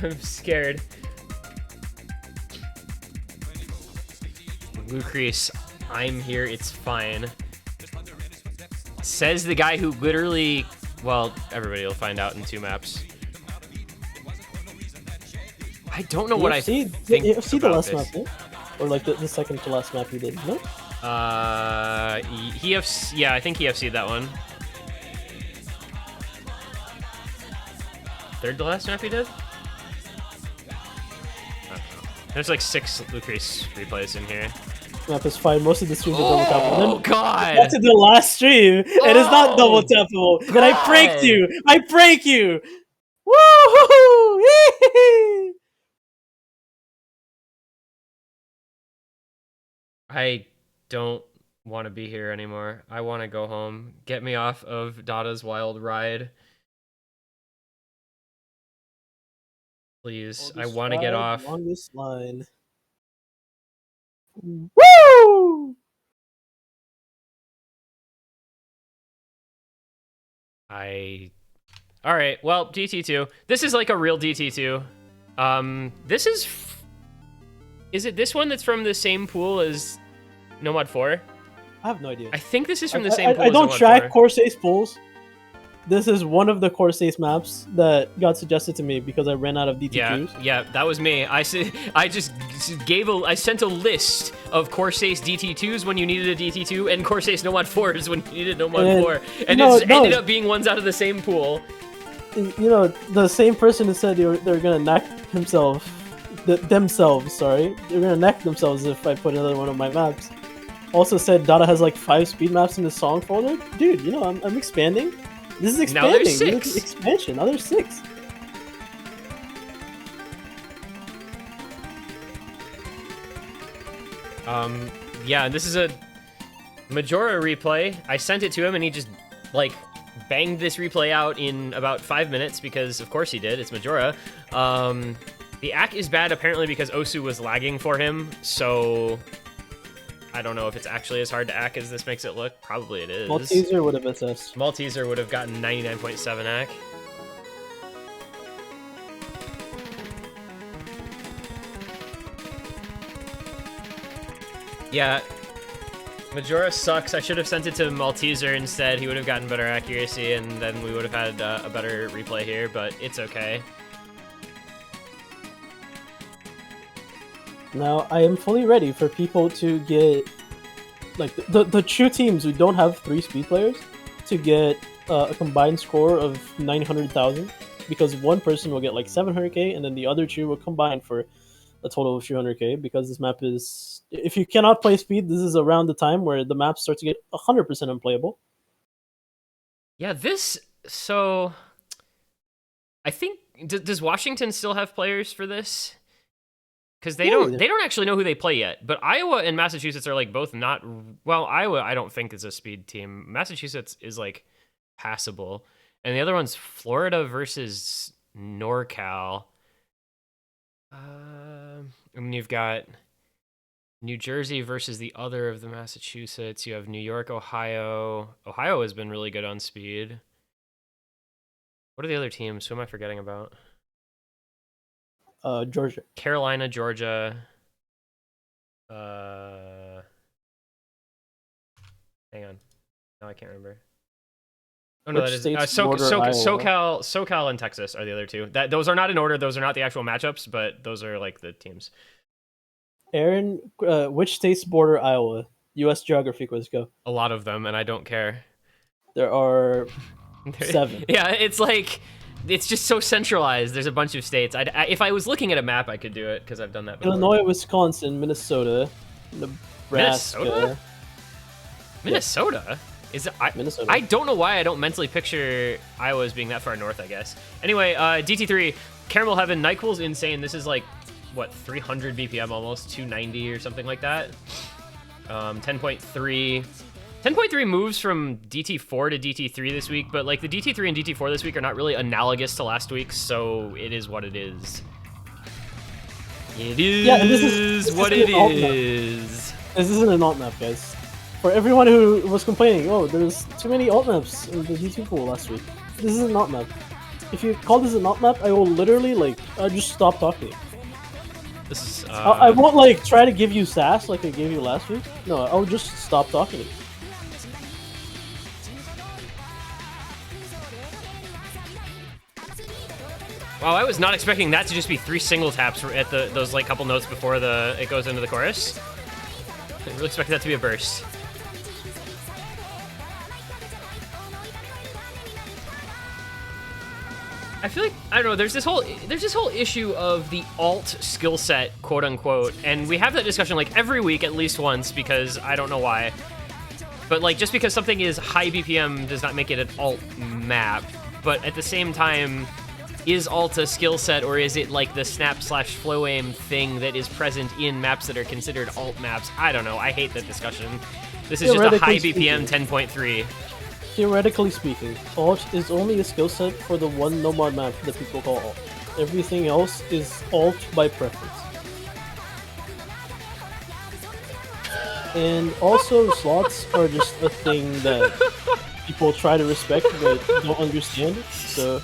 I'm scared. Lucrease, I'm here, it's fine. Says the guy who literally, well, everybody will find out in 2 maps. I don't know what I think UFC the about last this. map, yeah? Or like the second to last map you did, no? Yeah, I think he FC'd that one. Third to last map he did? I don't know. There's like 6 Lucrease replays in here. Map is fine. Most of the streams are double tappable. Oh god! That's the last stream. It is not double tappable. Then I pranked you. I prank you. Woohoo! I don't want to be here anymore. I want to go home. Get me off of Dada's wild ride. Please, I want to get off. Longest line. Woo! All right. Well, DT2. This is like a real DT2. This is it this one that's from the same pool as Nomad 4? I have no idea. I think this is from the same pool I as don't Nomad track 4. Course Ace pools. This is one of the Course Ace maps that got suggested to me because I ran out of DT2s. Yeah, that was me. I sent a list of Corsace DT2s when you needed a DT2 and Corsace Nomad 4s when you needed Nomad 4. And it ended up being ones out of the same pool. You know, the same person who said they're gonna neck themselves, sorry. They're gonna neck themselves if I put another one of my maps. Also said Dada has like 5 speed maps in the song folder. Dude, you know, I'm expanding. This is expanding. Now there's 6. Expansion. Now there's 6. Yeah, this is a Majora replay. I sent it to him and he just, like, banged this replay out in about 5 minutes because, of course he did. It's Majora. The ACK is bad apparently because Osu was lagging for him, so I don't know if it's actually as hard to ACK as this makes it look. Probably it is. Malteser would have assessed. Malteser would have gotten 99.7 ACK. Yeah, Majora sucks. I should have sent it to Malteser instead. He would have gotten better accuracy, and then we would have had a better replay here, but it's okay. Now, I am fully ready for people to get, like, the true teams who don't have 3 speed players to get a combined score of 900,000, because one person will get, like, 700k, and then the other 2 will combine for a total of 300k, because this map is... If you cannot play speed, this is around the time where the maps start to get 100% unplayable. Yeah, so... I think... Does Washington still have players for this? Because they don't actually know who they play yet. But Iowa and Massachusetts are like both not... Well, Iowa I don't think is a speed team. Massachusetts is like passable. And the other one's Florida versus NorCal. And you've got New Jersey versus the other of the Massachusetts. You have New York, Ohio. Ohio has been really good on speed. What are the other teams? Who am I forgetting about? Georgia. Carolina, Georgia. Hang on. No, I can't remember. Oh no, that is SoCal and Texas are the other 2. Those are not in order. Those are not the actual matchups, but those are like the teams. Aaron, which states border Iowa? U.S. geography quiz, go. A lot of them, and I don't care. There are 7. Yeah, it's like... It's just so centralized. There's a bunch of states. If I was looking at a map, I could do it, because I've done that before. Illinois, Wisconsin, Minnesota, Nebraska. Minnesota? Minnesota. I don't know why I don't mentally picture Iowa as being that far north, I guess. Anyway, DT3, Caramel Heaven, NyQuil's insane. This is like, what, 300 BPM almost? 290 or something like that. 10.3. 10.3 moves from DT4 to DT3 this week, but like the DT3 and DT4 this week are not really analogous to last week's, so it is what it is. It is Yeah, and this what it is. This isn't an alt map, guys. For everyone who was complaining, oh, there's too many alt maps in the GT pool last week. This is an alt map. If you call this an alt map, I will literally, like, I'll just stop talking. This is, I won't, like, try to give you sass like I gave you last week. No, I'll just stop talking. Wow, I was not expecting that to just be 3 single taps at those like couple notes before it goes into the chorus. I really expected that to be a burst. I feel like, I don't know, there's this whole issue of the alt skill set, quote unquote, and we have that discussion like every week at least once because I don't know why. But like just because something is high BPM does not make it an alt map. But at the same time, is alt a skill set, or is it like the snap/flow aim thing that is present in maps that are considered alt maps? I don't know. I hate that discussion. This is just a high BPM 10.3. Theoretically speaking, alt is only a skill set for the one no-mod map that people call alt. Everything else is alt by preference. And also, slots are just a thing that people try to respect but don't understand, so...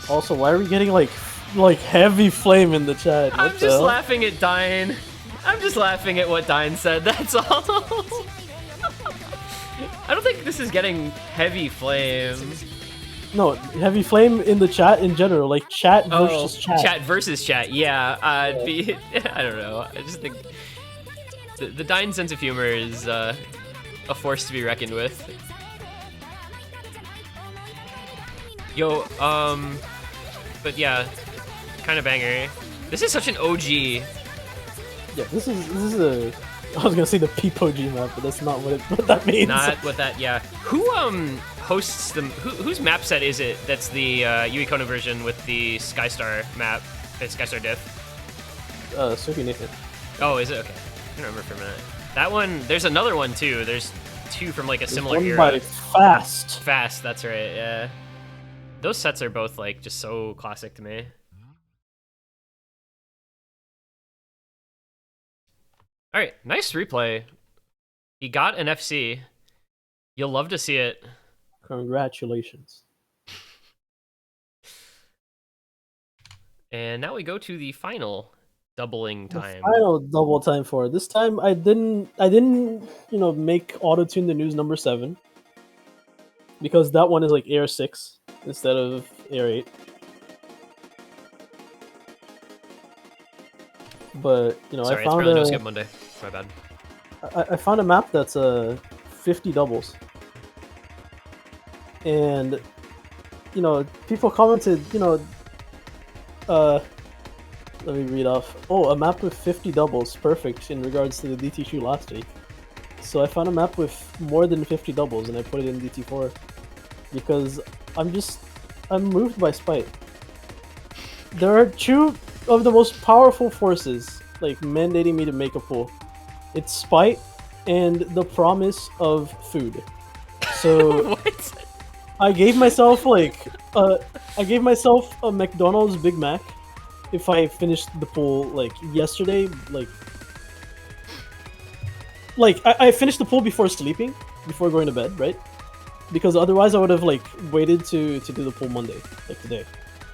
Also, why are we getting like heavy flame in the chat? I'm just laughing at Dine. I'm just laughing at what Dine said, that's all. I don't think this is getting heavy flame. No, heavy flame in the chat in general, like chat versus chat. Chat versus chat, yeah. I don't know. I just think the Dine sense of humor is a force to be reckoned with. Yo, but yeah, kind of banger. This is such an OG. Yeah, this is a. I was gonna say the Peep OG map, but that's not what that means. Not what that. Yeah. Who hosts them? Whose map set is it? That's the Yui Kono version with the Skystar map, Skystar diff. Sophie Nathan. Oh, is it? Okay. I don't remember for a minute. That one. There's another one too. There's 2 from like a similar era. By Fast. Fast. That's right. Yeah. Those sets are both like just so classic to me. All right, nice replay. He got an FC. You'll love to see it. Congratulations. And now we go to the final doubling time. The final double time for it. This time I didn't, make auto-tune the news number 7. Because that one is like Air 6 instead of Air 8. But, Sorry, I found it's probably no skip Monday. My bad. I found a map that's 50 doubles. And, people commented, let me read off. Oh, a map with 50 doubles. Perfect in regards to the DT2 last week. So I found a map with more than 50 doubles and I put it in DT4. Because I'm moved by spite. There are 2 of the most powerful forces, like, mandating me to make a pool. It's spite and the promise of food. So What? I gave myself a McDonald's Big Mac if I finished the pool like yesterday. I finished the pool before sleeping, before going to bed, right? Because otherwise I would have waited to do the pool Monday, like today.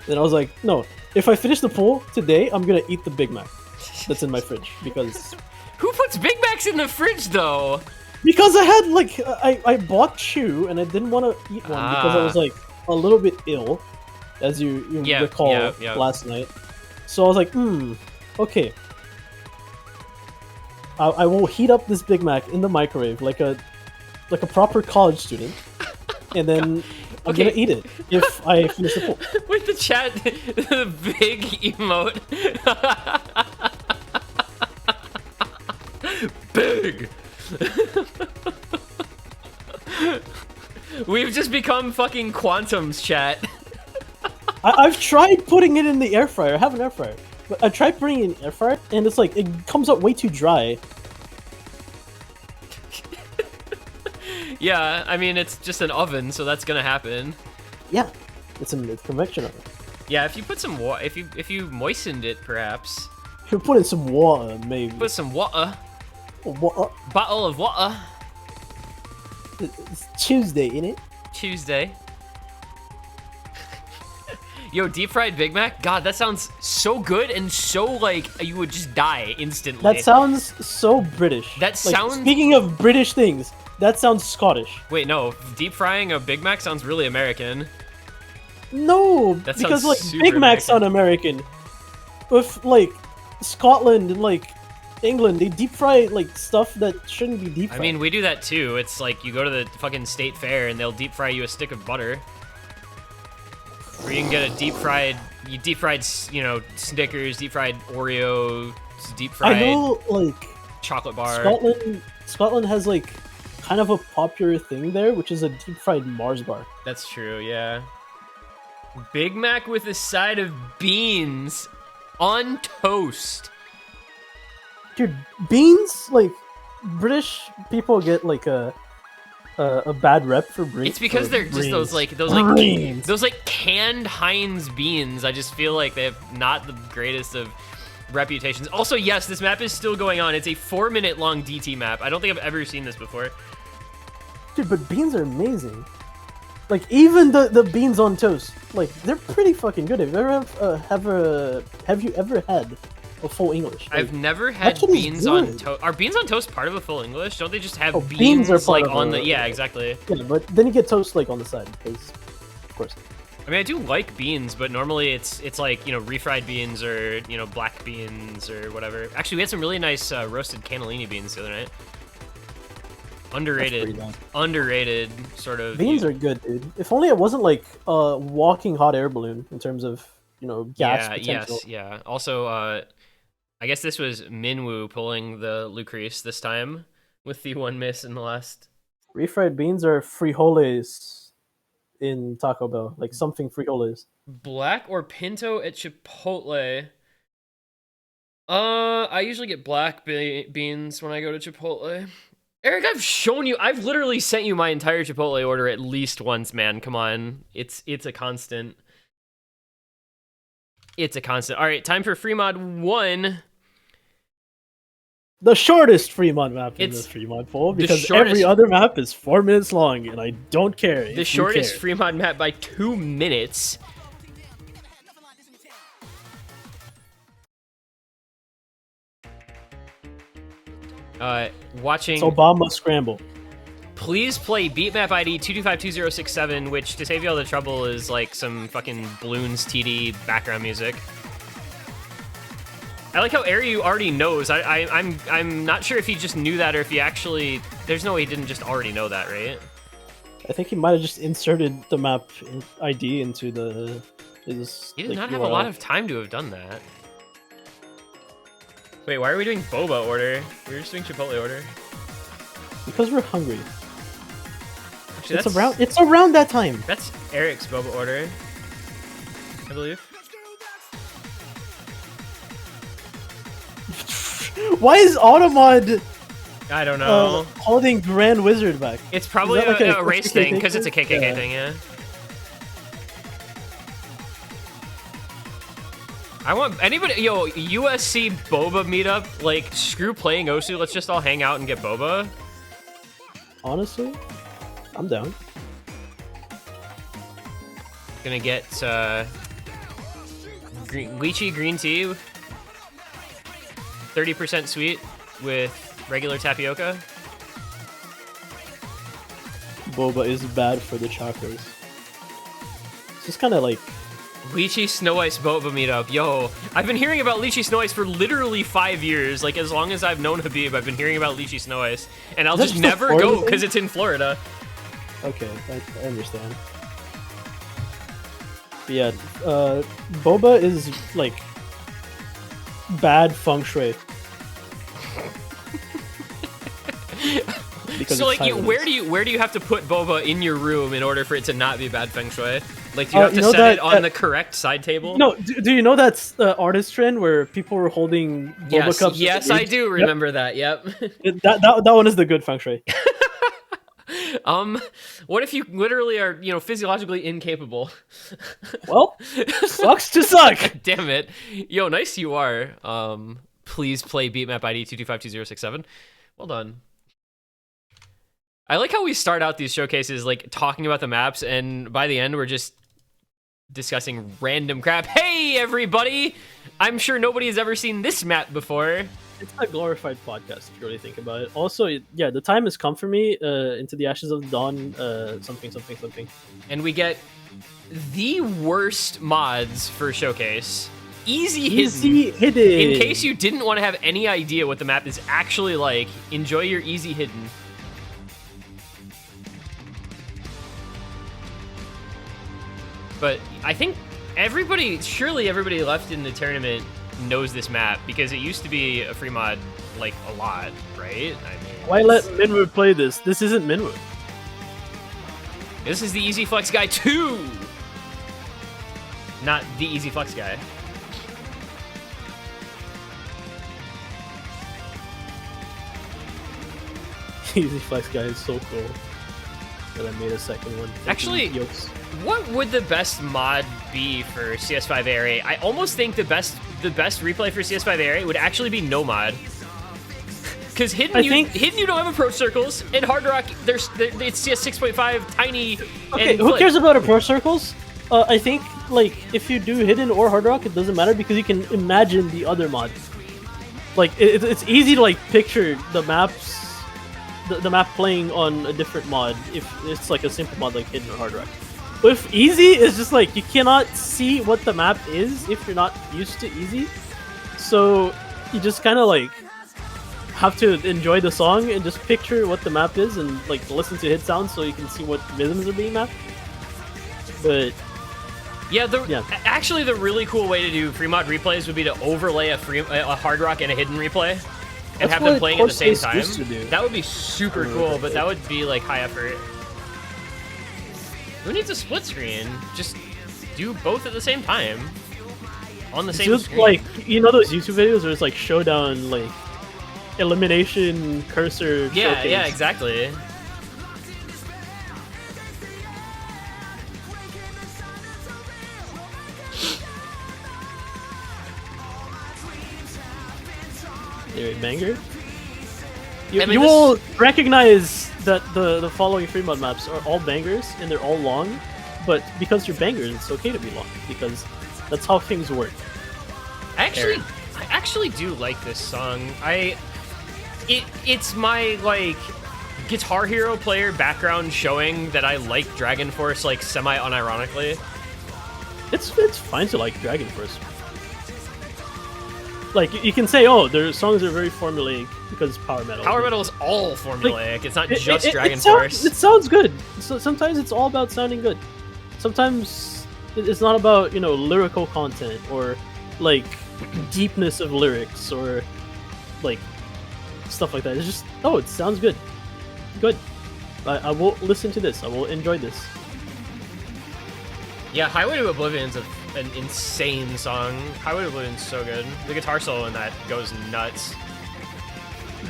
Then I was like, no, if I finish the pool today, I'm gonna eat the Big Mac that's in my fridge because. Who puts Big Macs in the fridge though? Because I had I bought Chew and I didn't want to eat one because I was a little bit ill, as you recall last night. So I was like, okay. I will heat up this Big Mac in the microwave like a proper college student, and then I'm gonna eat it if I finish the pool. With the chat, the big emote. Big. We've just become fucking Quantums, chat. I've tried putting it in the air fryer. I have an air fryer. But I tried putting it in the air fryer, and it's it comes out way too dry. Yeah, I mean it's just an oven, so that's gonna happen. Yeah, it's a convection oven. Yeah, if you put some water, if you moistened it, perhaps. You put in some water, maybe. Put some water. Water. Bottle of water. It's Tuesday, innit? Tuesday. Yo, deep fried Big Mac? God, that sounds so good and so like you would just die instantly. That sounds so British. That sounds. Speaking of British things, that sounds Scottish. Wait, no. Deep frying a Big Mac sounds really American. No, That because sounds like super Big Macs American. sound American. With like Scotland and like England, they deep fry like stuff that shouldn't be deep fried. I mean, we do that too. It's like you go to the fucking state fair and they'll deep fry you a stick of butter. Or you can get a deep fried, you know, Snickers, deep fried Oreo, deep fried I know, like chocolate bar. Scotland has like kind of a popular thing there, which is a deep fried Mars bar. That's true, yeah. Big Mac with a side of beans on toast. Dude, beans, like British people get like a bad rep for It's because they're just those like canned Heinz beans. I just feel like they have not the greatest of reputations. Also, yes, this map is still going on. It's a 4-minute long DT map. I don't think I've ever seen this before. Dude, but beans are amazing. Like even the beans on toast, like they're pretty fucking good. Have you ever had a full English? Like, I've never had shit is beans on good. toast. Are beans on toast part of a full English? Don't they just have Oh, beans, beans are part like of on a- the? Yeah, exactly. Yeah, but then you get toast like on the side, because of course. I mean, I do like beans, but normally it's like, you know, refried beans or, you know, black beans or whatever. Actually, we had some really nice roasted cannellini beans the other night. Underrated, That's pretty underrated sort of. Beans are good, dude. If only it wasn't like a walking hot air balloon in terms of, you know, gas potential. Yes, yeah. Also, I guess this was Minwoo pulling the Lucrece this time with the one miss in the last. Refried beans are frijoles in Taco Bell, like something frijoles. Black or pinto at Chipotle? I usually get black beans when I go to Chipotle. Eric, I've literally sent you my entire Chipotle order at least once, man. Come on. It's a constant. It's a constant. All right, time for free mod 1. The shortest Fremont map in It's the Fremont poll, the because shortest- every other map is 4 minutes long, and I don't care. The shortest free mod map by 2 minutes. Watching. It's Obama Scramble. Please play beatmap ID 2252067, which, to save you all the trouble, is like some fucking Bloons TD background music. I like how Aryu already knows. I'm not sure if he just knew that or if he actually. There's no way he didn't just already know that, right? I think he might have just inserted the map ID into his. He did like, not have a URL. lot of time to have done that. Wait, why are we doing boba order? We were just doing Chipotle order. Because we're hungry. Actually, It's around that time. That's Eric's boba order, I believe. Why is Automod I don't know. holding Grand Wizard back? It's probably is that like a a race KKK thing, because it's a thing? KKK Yeah. thing, yeah. I want anybody, yo, USC boba meetup, like, screw playing Osu, let's just all hang out and get boba. Honestly, I'm down. Gonna get, lychee green tea, 30% sweet with regular tapioca. Boba is bad for the chakras. It's just kind of like. Lychee Snow Ice boba meetup. Yo, I've been hearing about Lychee Snow Ice for literally 5 years. Like, as long as I've known Habib, I've been hearing about Lychee Snow Ice. And I'll Is that just just a never Florida go thing? because it's in Florida. Okay, I understand. But yeah, Boba is like bad feng shui. Because So, it's like, Taiwanese. where do you have to put boba in your room in order for it to not be bad feng shui? Like, do you have to you know set it that- on the correct side table? No, do you know that's the artist trend where people were holding Boba Yes, cups? yes, I do remember that. Yep. That one is the good feng shui. What if you literally are, physiologically incapable? Well, sucks to suck. Damn it. Yo, nice you are. Please play beatmap ID 2252067. Well done. I like how we start out these showcases like talking about the maps, and by the end we're just discussing random crap. Hey everybody! I'm sure nobody has ever seen this map before. It's a glorified podcast if you really think about it. Also, yeah, the time has come for me. Into the Ashes of the Dawn, something. And we get the worst mods for showcase. Easy hidden. In case you didn't want to have any idea what the map is actually like, enjoy your easy hidden. But I think surely everybody left in the tournament knows this map, because it used to be a free mod like a lot, right? I mean, why let Minwoo play this? This isn't Minwoo. This is the Easy Flex guy 2! Not the Easy Flex guy. Easy Flex guy is so cool. And I made a second one. Actually, what would the best mod be for CS5 ARA? I almost think the best replay for CS5 ARA would actually be no mod. Because hidden you don't have approach circles, and Hard Rock it's CS 6.5 tiny. Okay, and who cares about approach circles? I think like if you do hidden or Hard Rock, it doesn't matter because you can imagine the other mod. Like it's easy to like picture the maps. The map playing on a different mod if it's like a simple mod like hidden or Hard Rock. With easy, it's just like you cannot see what the map is if you're not used to easy. So you just kind of like have to enjoy the song and just picture what the map is and like listen to hit sounds so you can see what rhythms are being mapped. But actually the really cool way to do free mod replays would be to overlay a Hard Rock and a hidden replay. And have them playing at the same time. That would be super cool, but that would be like high effort. Who needs a split screen? Just do both at the same time. On the same screen. Like, you know those YouTube videos where it's like showdown, like elimination cursor showcase? Yeah, exactly. Banger. You will recognize that the following free mod maps are all bangers and they're all long, but because they're bangers, it's okay to be long because that's how things work. I actually do like this song. It's my like Guitar Hero player background showing that I like Dragon Force like semi unironically. It's fine to like Dragon Force. Like, you can say, oh, their songs are very formulaic because it's power metal. Power metal is all formulaic. Like, it's not just Dragon Force. It sounds good. So sometimes it's all about sounding good. Sometimes it's not about, lyrical content or, like, deepness of lyrics or, like, stuff like that. It's just, oh, it sounds good. Good. I will listen to this. I will enjoy this. Yeah, Highway to Oblivion's an insane song. Highway to Oblivion's so good. The guitar solo in that goes nuts.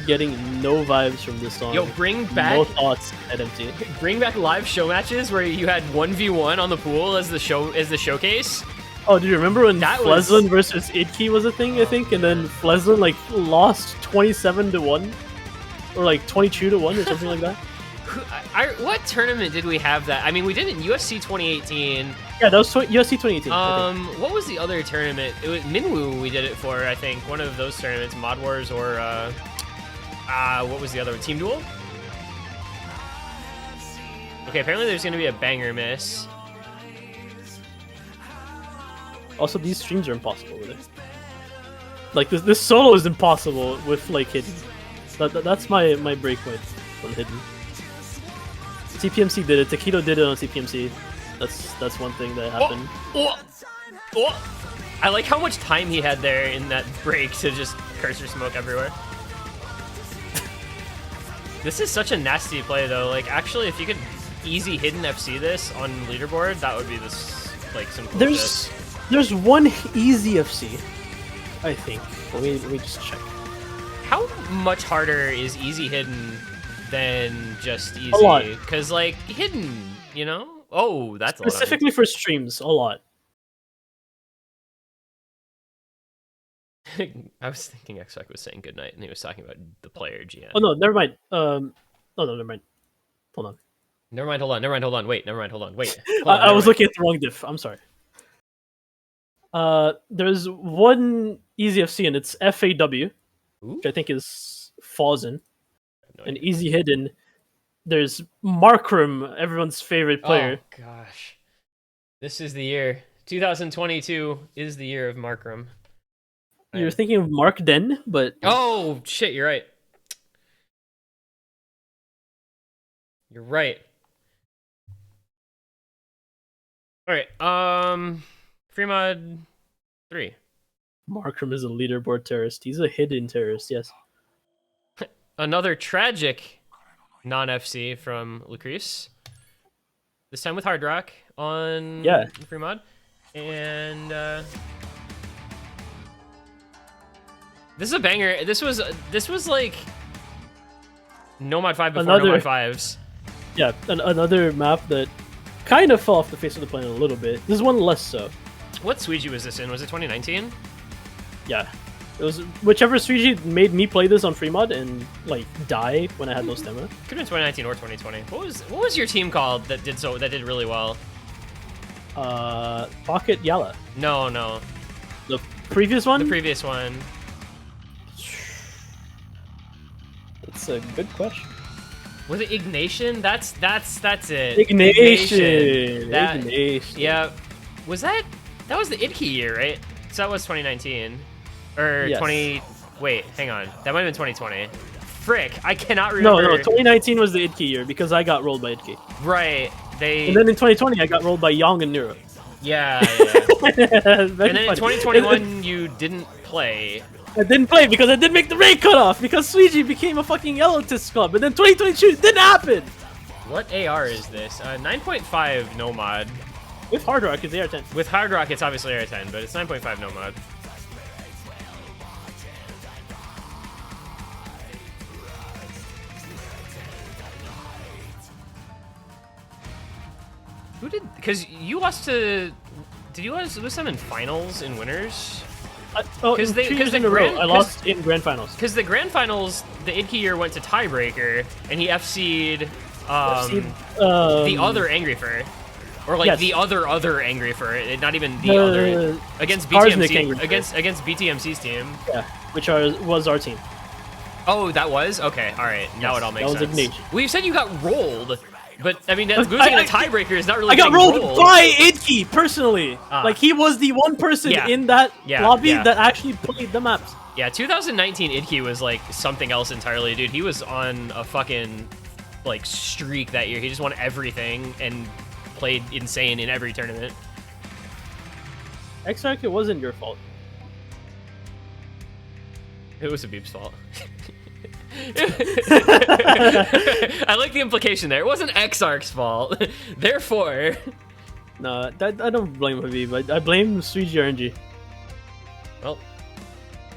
Getting no vibes from this song. Yo, bring back... No thoughts at empty. Bring back live show matches where you had 1v1 on the pool as the showcase. Oh, do you remember when Fleslin versus Idke was a thing, I think? And then Fleslin, like, lost 27-1? Or, like, 22-1 or something like that? What tournament did we have that? I mean, we did it in USC 2018. Yeah, that was USC 2018. What was the other tournament? It was Minwoo we did it for, I think. One of those tournaments, Mod Wars or, what was the other one? Team Duel? Okay, apparently there's going to be a banger miss. Also, these streams are impossible with it. Like, this solo is impossible with, like, hidden. That's my breakpoint on hidden. CPMC did it. Taquito did it on CPMC. That's one thing that happened. I like how much time he had there in that break to just cursor smoke everywhere. This is such a nasty play, though. Like, actually, if you could easy hidden FC this on leaderboard, that would be this, like, some cool shit. There's one easy FC, I think. Let me just check. How much harder is easy hidden than just easy. A lot. Because, like, hidden, you know? Oh, that's a lot. Specifically for streams, a lot. I was thinking X-Fac was saying goodnight, and he was talking about the player GN. Oh no, never mind. Oh no, never mind. Hold on. Never mind, hold on. Wait, never mind, hold on. Wait. I was looking at the wrong diff. I'm sorry. There's one easy FC, and it's FAW, which I think is Fawzen. No and idea. easy hidden. There's Markram, everyone's favorite player. Oh, gosh. This is the year. 2022 is the year of Markram. You're thinking of Mark Den, but... Oh, shit, you're right. You're right. Alright, free mod 3. Markram is a leaderboard terrorist. He's a hidden terrorist, yes. Another tragic non-FC from Lucrece. This time with Hard Rock on free mod. And this is a banger. This was like Nomad 5 before Nomad 5s. Yeah, another map that kind of fell off the face of the planet a little bit. This is one less so. What Suiji was this in? Was it 2019? Yeah. It was whichever Suiji made me play this on free mod and like die when I had no stamina. Could have been 2019 or 2020. What was your team called that did really well? Pocket Yala. No. The previous one? The previous one. That's a good question. Was it Ignation? That's it. Ignation. Yeah. Was that was the Idke year, right? So that was 2019. Or yes. 20... Wait, hang on. That might have been 2020. Frick, I cannot remember. No, 2019 was the Idke year because I got rolled by Idke. Right, And then in 2020, I got rolled by Young and Nero. Yeah. And then in 2021, you didn't play. I didn't play because I didn't make the raid cutoff because Suiji became a fucking elitist club. And then 2022 it didn't happen. What AR is this? 9.5 no mod. With Hard Rock, it's AR10. With Hard Rock, it's obviously AR10, but it's 9.5 no mod. Who did? Because you lost to. Did you lose them in finals in winners? Because I lost in grand finals. Because the grand finals, the Idke year went to tiebreaker, and he FC'd the other Angry Fur. Or like the other Angry Fur, not even the other against BTMC against BTMC's team. Yeah, which was our team. Oh, that was? Okay, alright. Now it all makes sense. Ignation. Well, you said you got rolled, but I mean, losing in a tiebreaker is not really. I got rolled by Idke personally. Like he was the one person in that lobby that actually played the maps. Yeah, 2019 Idke was like something else entirely, dude. He was on a fucking like streak that year. He just won everything and played insane in every tournament. X-Fac, it wasn't your fault. It was Habib's fault. I like the implication there. It wasn't X-Arc's fault. Therefore... No, I don't blame Habib. I blame Suiji RNG. Well,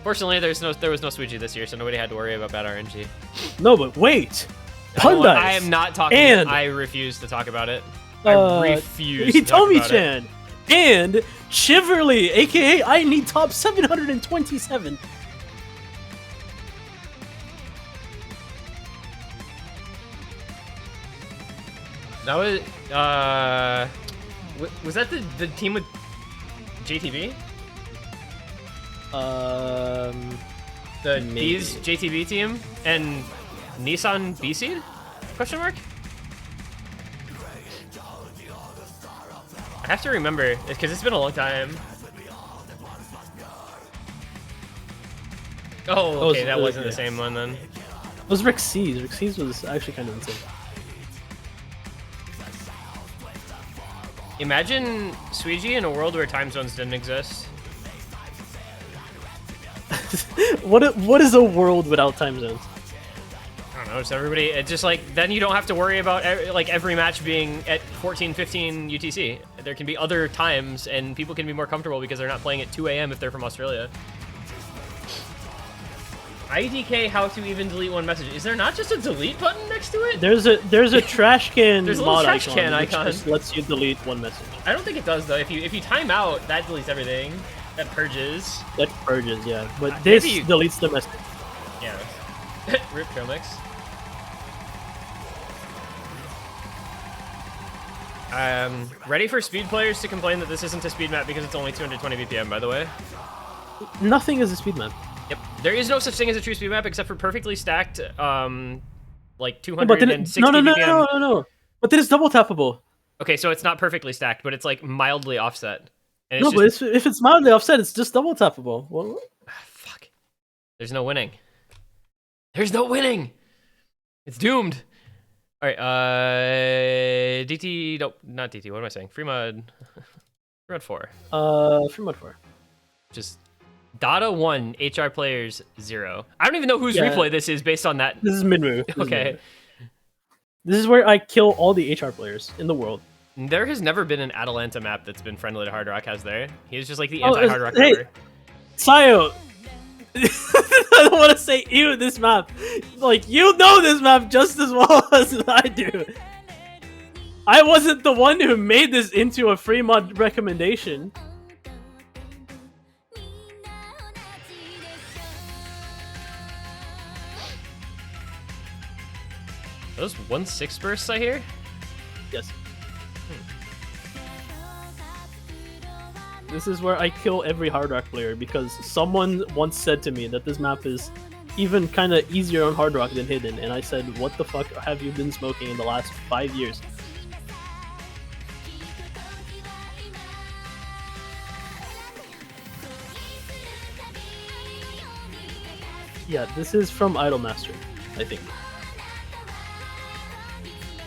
fortunately, there was no Suiji this year, so nobody had to worry about bad RNG. No, but wait! Pundice! I am not talking... And I refuse to talk about it. I refuse to talk about it. And Chiverly, aka I need top 727. That was that the team with JTB? These JTB team and Nissan B Seed? Question mark? I have to remember because it's been a long time. Oh, okay, that wasn't the same one then. It was Rick C's. Rick C's was actually kind of insane. Imagine Suiji in a world where time zones didn't exist. What is a world without time zones? I don't know, just everybody, it's just like, then you don't have to worry about like every match being at 14:15 UTC. There can be other times and people can be more comfortable because they're not playing at 2 AM if they're from Australia. IDK how to even delete one message. Is there not just a delete button next to it? There's a trash can There's a little mod trash icon, can which icon. just lets you delete one message. I don't think it does though. If you time out, that deletes everything. That purges. That purges, yeah. But this maybe you- deletes the message. Yeah. Rip Trail Mix. Ready for speed players to complain that this isn't a speed map because it's only 220 BPM, by the way. Nothing is a speed map. Yep. There is no such thing as a true speed map except for perfectly stacked, like No, but then 260 no, BPM. no. But then it's double tappable. Okay, so it's not perfectly stacked, but it's like mildly offset. And it's No, just... but if it's mildly offset, it's just double tappable. Well, Fuck. There's no winning. There's no winning! It's doomed! Alright, DT... Nope, not DT, what am I saying? Freemod... Freemod 4. Fremont 4. Just... Data 1, HR players 0. I don't even know whose Yeah. replay this is based on that. This is Minwoo. Okay. This is where I kill all the HR players in the world. There has never been an Atalanta map that's been friendly to Hard Rock, has there? He's just like the Oh, anti-Hard Rock hey. member. Sayo! I don't want to say ew this map. Like, you know this map just as well as I do. I wasn't the one who made this into a free mod recommendation. Those 1/6 bursts I hear? Yes. This is where I kill every Hard Rock player because someone once said to me that this map is even kind of easier on Hard Rock than Hidden, and I said, what the fuck have you been smoking in the last 5 years? Yeah, this is from Idolmaster, I think.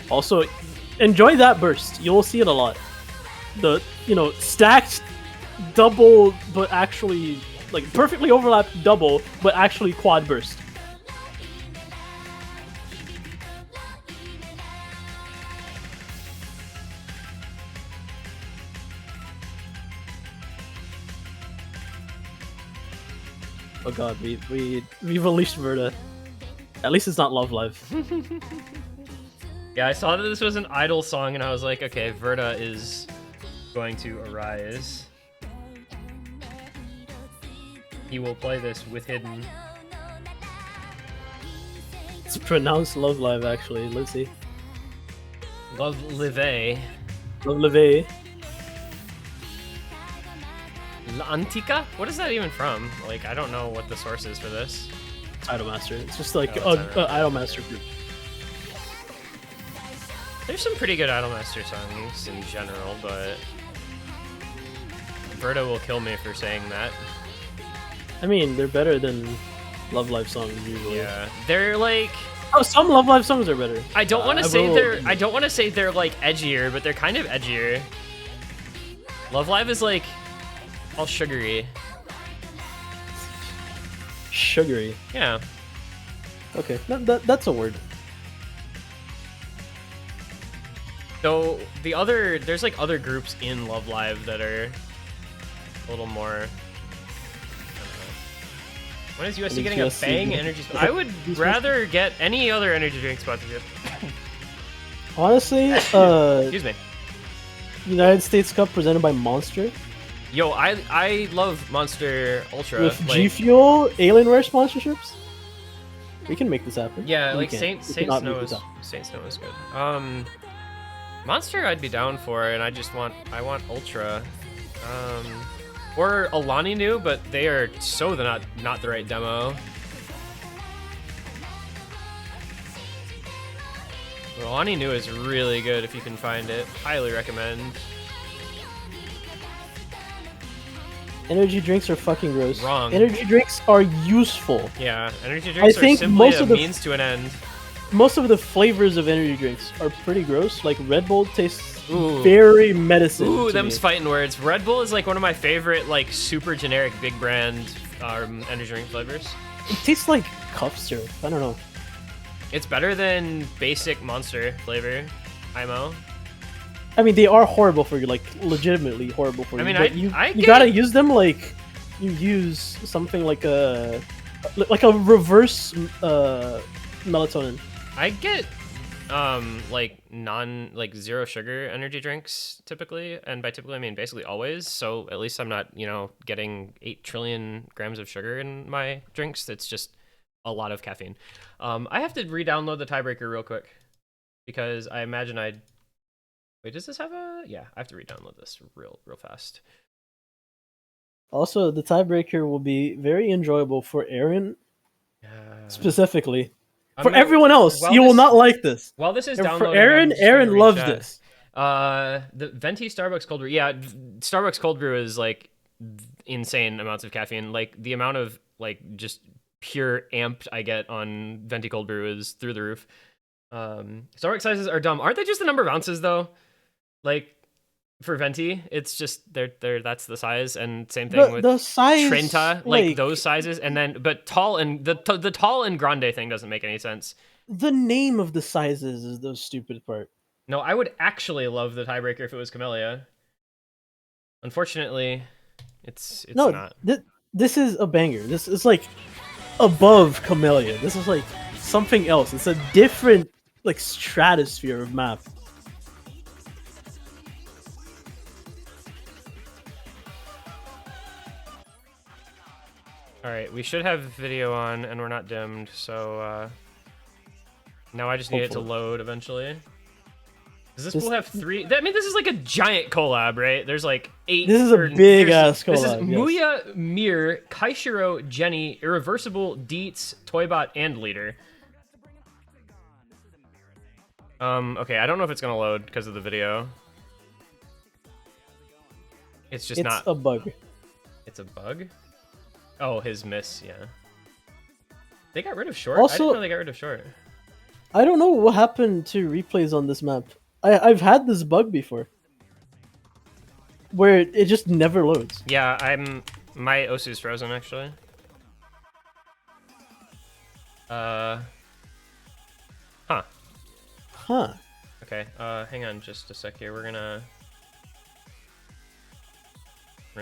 Also, enjoy that burst. You will see it a lot. The, stacked double, but actually, like, perfectly overlapped double, but actually quad burst. Oh god, we've unleashed Verda. At least it's not Love Live. Yeah, I saw that this was an Idol song, and I was like, okay, Verda is going to arise. He will play this with Hidden. It's pronounced Love Live, actually. Let's see. Love Live. Love Live. L'Antica? What is that even from? Like, I don't know what the source is for this. It's Idolmaster. It's just like Oh, an it's Idolmaster group. There's some pretty good Idolmaster songs in general, but Verda will kill me for saying that. I mean, they're better than Love Live songs usually. Yeah, they're like. Oh, some Love Live songs are better. I don't want to I say will- I don't want to say they're like edgier, but they're kind of edgier. Love Live is like all sugary. Sugary. Yeah. Okay, that's a word. So there's like other groups in Love Live that are a little more. I don't know. When is USC I think getting a USC Bang energy? I would rather get any other energy drink sponsorship. Honestly, Excuse me. United States Cup presented by Monster Yo, I love Monster Ultra. with like, G Fuel Alienware sponsorships. We can make this happen. Yeah, We like can. Saint We Saint cannot Snow make is this happen. Saint Snow is good. Monster I'd be down for, and I want Ultra. Or Alani New, but they are so not the right demo. Alani New is really good if you can find it. Highly recommend. Energy drinks are fucking gross. Wrong. Energy drinks are useful. Yeah, energy drinks are think simply most a of the- means to an end. Most of the flavors of energy drinks are pretty gross. Like Red Bull tastes Ooh. very medicine. Ooh, to them's me. fighting words. Red Bull is like one of my favorite, like super generic big brand energy drink flavors. It tastes like cough syrup. I don't know. It's better than basic Monster flavor, IMO. I mean, they are horrible for you, like legitimately horrible for you. I mean, but I you get- gotta use them like you use something like a like a reverse melatonin. I get like like zero sugar energy drinks typically, and by typically I mean basically always, so at least I'm not, you know, getting 8 trillion grams of sugar in my drinks. That's just a lot of caffeine. I have to re-download the tiebreaker real quick because I imagine I'd wait, does this have a yeah, I have to re-download this real fast. Also, the tiebreaker will be very enjoyable for Aaron specifically. For everyone else, you will not like this. While this is And downloading, for Aaron, Aaron loves this. The venti Starbucks cold brew. Yeah, Starbucks cold brew is like insane amounts of caffeine. Like the amount of like just pure amped I get on venti cold brew is through the roof. Starbucks sizes are dumb. Aren't they just the number of ounces though? Like for venti, it's just they're that's the size, and same thing with the size, Trenta, like those sizes, and then but tall and the tall and grande thing doesn't make any sense. The name of the sizes is the stupid part. No, I would actually love the tiebreaker if it was Camellia. Unfortunately, it's no, not. This is a banger. This is like above Camellia. This is like something else. It's a different like stratosphere of map. All right, we should have video on, and we're not dimmed, so now I just need it to load eventually. Does this pool have 3? I mean, this is like a giant collab, right? There's like 8. This is a big ass collab. This is Muya, Mir, Kaishiro, Jenny, Irreversible, Deets, Toybot, and Leader. Okay, I don't know if it's gonna load because of the video. It's just not. It's a bug. It's a bug? Oh, his miss, yeah. They got rid of short? Also, I didn't know they got rid of short. I don't know what happened to replays on this map. I've had this bug before. Where it just never loads. Yeah, my Osu's frozen, actually. Huh. Huh. Okay, hang on just a sec here. We're gonna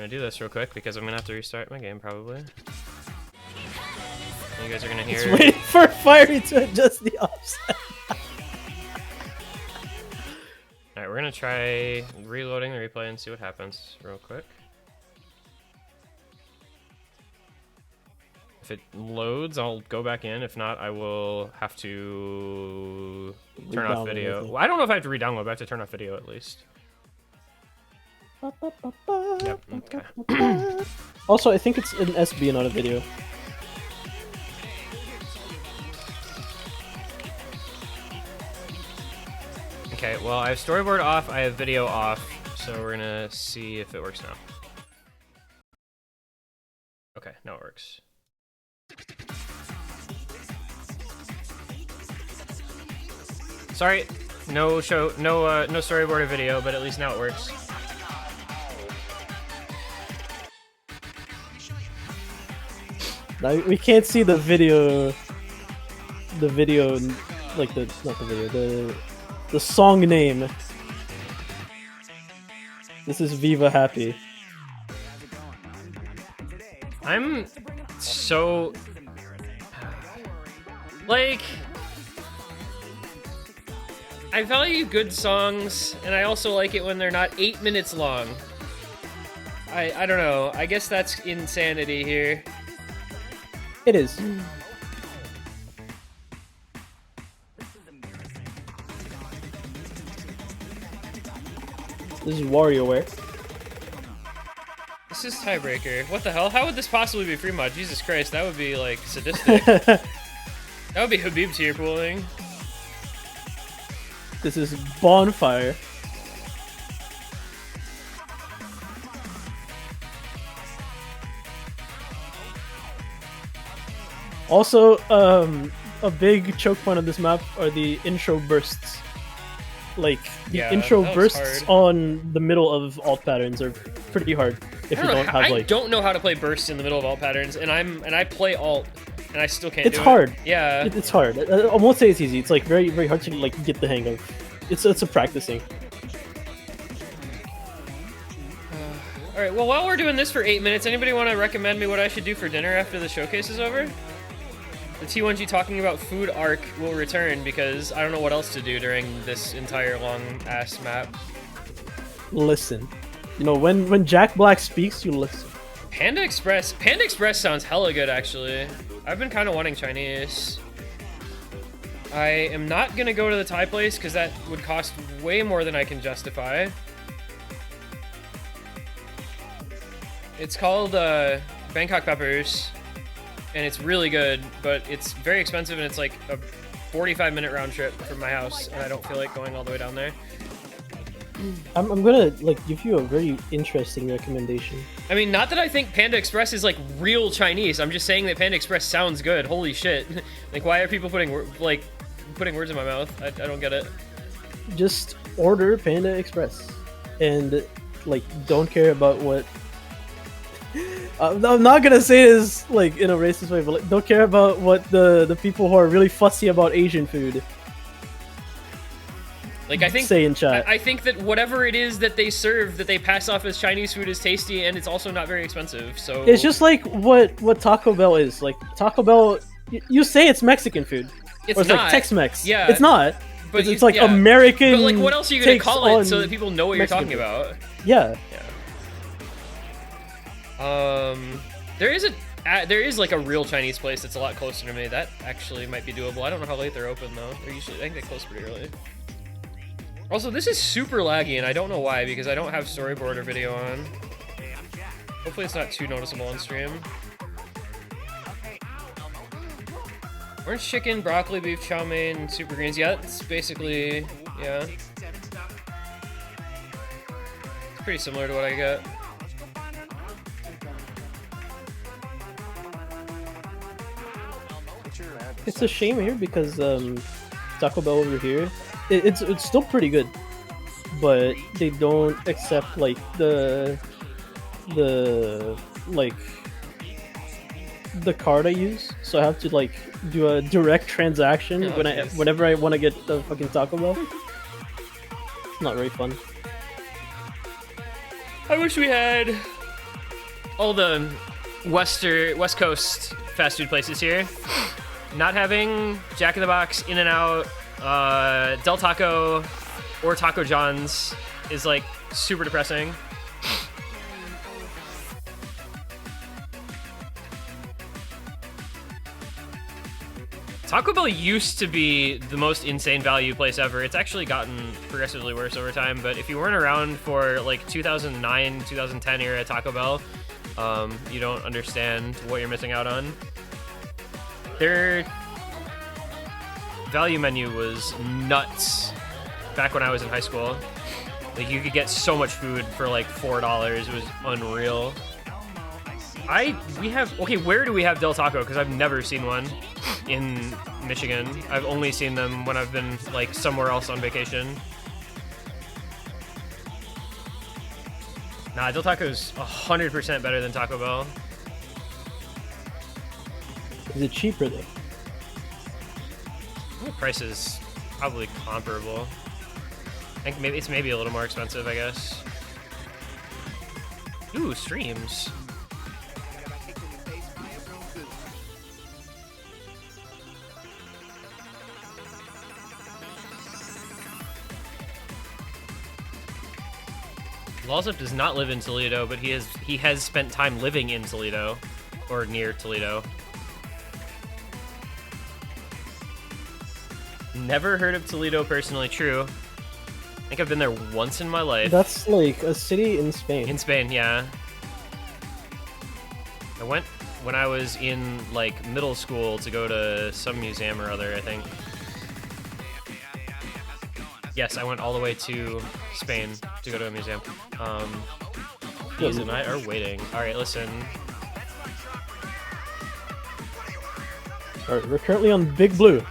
do this real quick because I'm gonna have to restart my game probably. And you guys are gonna hear. It's waiting for Fiery to adjust the offset. Alright, we're gonna try reloading the replay and see what happens real quick. If it loads, I'll go back in. If not, I will have to turn off video. Well, I don't know if I have to re-download, but I have to turn off video at least. Yep, okay. Also, I think it's an SB, not a video. Okay, well, I have storyboard off, I have video off, so we're gonna see if it works now. Okay, now it works. Sorry, no storyboard or video, but at least now it works. Now, we can't see the video, like not the video, the song name. This is Viva Happy. I'm so like I value good songs, and I also like it when they're not 8 minutes long. I don't know. I guess that's insanity here. It is. This is WarioWare. This is tiebreaker. What the hell? How would this possibly be free mod? Jesus Christ, that would be like sadistic. That would be Habib tier pooling. This is Bonfire. Also, a big choke point on this map are the intro bursts. Like, the intro bursts on the middle of alt patterns are pretty hard if you don't have like... I don't know how to play bursts in the middle of alt patterns, and I play alt, and I still can't do it. It's hard. Yeah. It's hard. I won't say it's easy. It's like very, very hard to like get the hang of. It's a practicing. Alright, well, while we're doing this for 8 minutes, anybody want to recommend me what I should do for dinner after the showcase is over? The T1G talking about food arc will return because I don't know what else to do during this entire long ass map. Listen. You know, when Jack Black speaks, you listen. Panda Express sounds hella good actually. I've been kind of wanting Chinese. I am not gonna go to the Thai place because that would cost way more than I can justify. It's called Bangkok Peppers, and it's really good, but it's very expensive, and it's like a 45-minute round trip from my house, and I don't feel like going all the way down there. I'm gonna like give you a very interesting recommendation. I mean, not that I think Panda Express is like real Chinese. I'm just saying that Panda Express sounds good. Holy shit! Like, why are people putting words in my mouth? I don't get it. Just order Panda Express, and like don't care about what. I'm not gonna say this like in a racist way, but like, don't care about what the people who are really fussy about Asian food. Like, I think say in chat. I think that whatever it is that they serve, that they pass off as Chinese food, is tasty, and it's also not very expensive. So it's just like what Taco Bell is. Like Taco Bell, you say it's Mexican food. It's not. Like Tex-Mex. Yeah, it's not. But it's like American. But like, what else are you gonna call it so that people know what Mexican you're talking about? Yeah. There is like a real Chinese place that's a lot closer to me. That actually might be doable. I don't know how late they're open though. I think they close pretty early. Also, this is super laggy, and I don't know why, because I don't have storyboard or video on. Hopefully it's not too noticeable on stream. Orange chicken, broccoli, beef, chow mein, super greens. Yeah, it's basically, yeah. It's pretty similar to what I get. It's a shame here because Taco Bell over here, it's still pretty good, but they don't accept like the card I use, so I have to like do a direct transaction whenever I want to get the fucking Taco Bell. It's not very fun. I wish we had all the West Coast fast food places here. Not having Jack in the Box, In-N-Out, Del Taco, or Taco John's is like super depressing. Taco Bell used to be the most insane value place ever. It's actually gotten progressively worse over time, but if you weren't around for like 2009, 2010 era Taco Bell, you don't understand what you're missing out on. Their value menu was nuts back when I was in high school. Like, you could get so much food for like $4. It was unreal. Where do we have Del Taco? Because I've never seen one in Michigan. I've only seen them when I've been like somewhere else on vacation. Nah, Del Taco's 100% better than Taco Bell. Is it cheaper though? The price is probably comparable. I think it's maybe a little more expensive, I guess. Ooh, streams. Lawsup does not live in Toledo, but he has spent time living in Toledo, or near Toledo. Never heard of Toledo personally. True. I think I've been there once in my life. That's like a city in Spain. In Spain, yeah. I went when I was in like middle school to go to some museum or other, I think. Yes, I went all the way to Spain to go to a museum. Bees and I are waiting. Alright, listen. Alright, we're currently on Big Blue.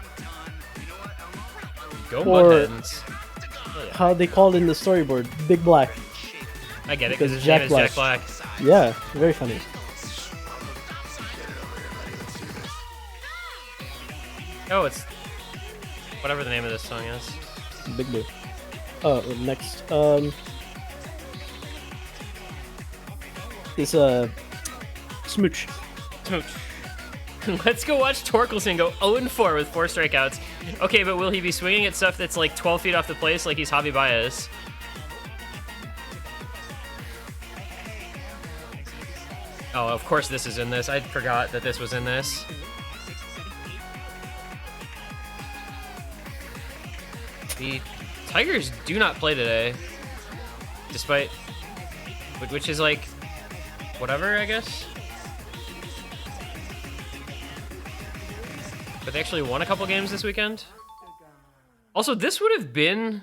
Go Mudhens. Oh, yeah. How they called in the storyboard, Big Black. I get it, because his name is Jack Black. Yeah, very funny. Oh, it's whatever the name of this song is. Big Blue. Next. Is Smooch. Smooch. Let's go watch Torkelson go 0-4 with 4 strikeouts. Okay, but will he be swinging at stuff that's like 12 feet off the place like he's Javi Baez? Oh, of course this is in this. I forgot that this was in this. The Tigers do not play today, despite, which is like, whatever, I guess. But they actually won a couple games this weekend. Also, this would have been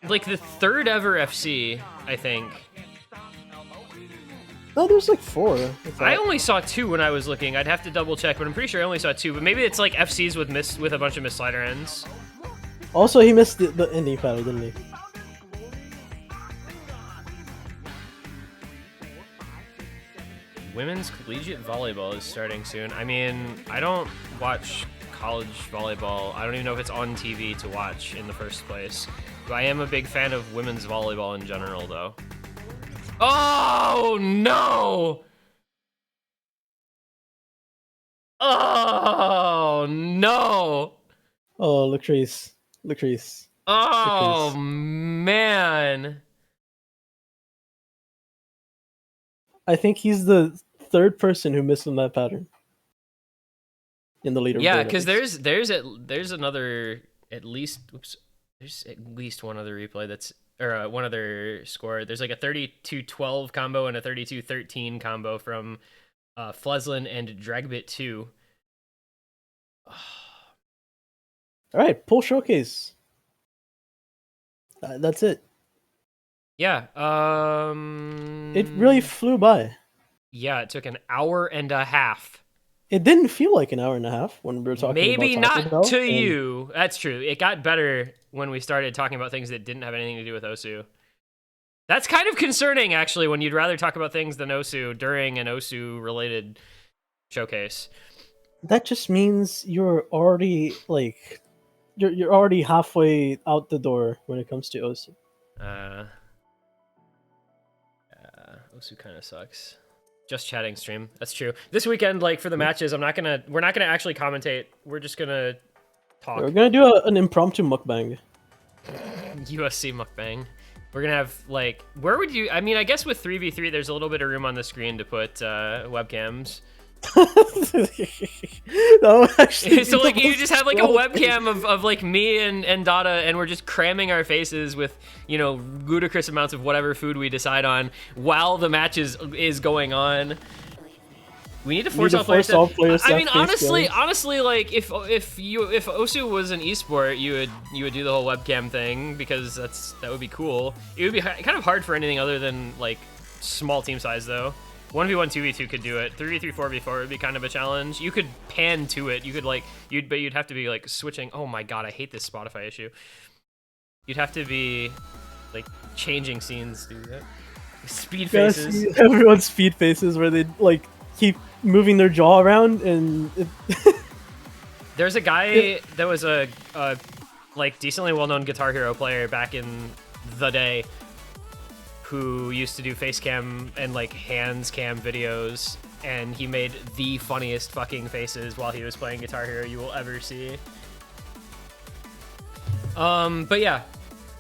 like the 3rd ever FC, I think. No, there's like 4. I only saw 2 when I was looking. I'd have to double check, but I'm pretty sure I only saw 2. But maybe it's like FCs with a bunch of missed slider ends. Also, he missed the ending paddle, didn't he? Women's collegiate volleyball is starting soon. I mean, I don't watch college volleyball. I don't even know if it's on TV to watch in the first place. But I am a big fan of women's volleyball in general, though. Oh, no! Oh, no! Oh, Latrice. Latrice. Oh, man. I think he's the 3rd person who missed in that pattern. In the leaderboard. Yeah, because there's another at least there's at least one other replay that's or one other score. There's like a 32-12 combo and a 32-13 combo from Fleslin and Dragbit 2. All right, pull showcase. That's it. Yeah. It really flew by. Yeah, it took an hour and a half. It didn't feel like an hour and a half when we were talking Maybe about Taco not Bell, to you. That's true. It got better when we started talking about things that didn't have anything to do with Osu. That's kind of concerning, actually, when you'd rather talk about things than Osu during an Osu-related showcase. That just means you're already like you're already halfway out the door when it comes to Osu. Osu kind of sucks. Just chatting stream. That's true. This weekend, like for the matches, we're not gonna actually commentate. We're just gonna talk. We're gonna do an impromptu mukbang. USC mukbang. We're gonna have like, where would you? I mean, I guess with 3v3, there's a little bit of room on the screen to put webcams. No, actually, So like you just have like a webcam of like me and Dada, and we're just cramming our faces with, you know, ludicrous amounts of whatever food we decide on while the match is going on. We need to force all players to, I mean, honestly, like if Osu was an esport, you would do the whole webcam thing, because that would be cool. It would be kind of hard for anything other than like small team size though. 1v1, 2v2 could do it. 3v3, 4v4 would be kind of a challenge. You could pan to it. You could like, but you'd have to be like switching. Oh my god, I hate this Spotify issue. You'd have to be like changing scenes to do that. Speed faces. Yes, everyone's speed faces where they like keep moving their jaw around, and there's a guy that was a like decently well-known Guitar Hero player back in the day, who used to do face cam and like hands cam videos, and he made the funniest fucking faces while he was playing Guitar Hero you will ever see. But yeah,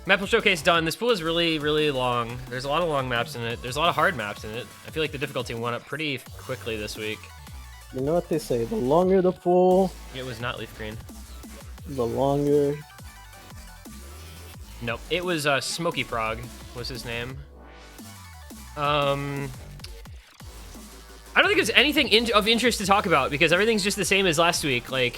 Mappool Showcase done. This pool is really, really long. There's a lot of long maps in it. There's a lot of hard maps in it. I feel like the difficulty went up pretty quickly this week. You know what they say, the longer the pool... It was not leaf green. The longer... Nope, it was Smokey Prog was his name. I don't think there's anything of interest to talk about, because everything's just the same as last week. Like,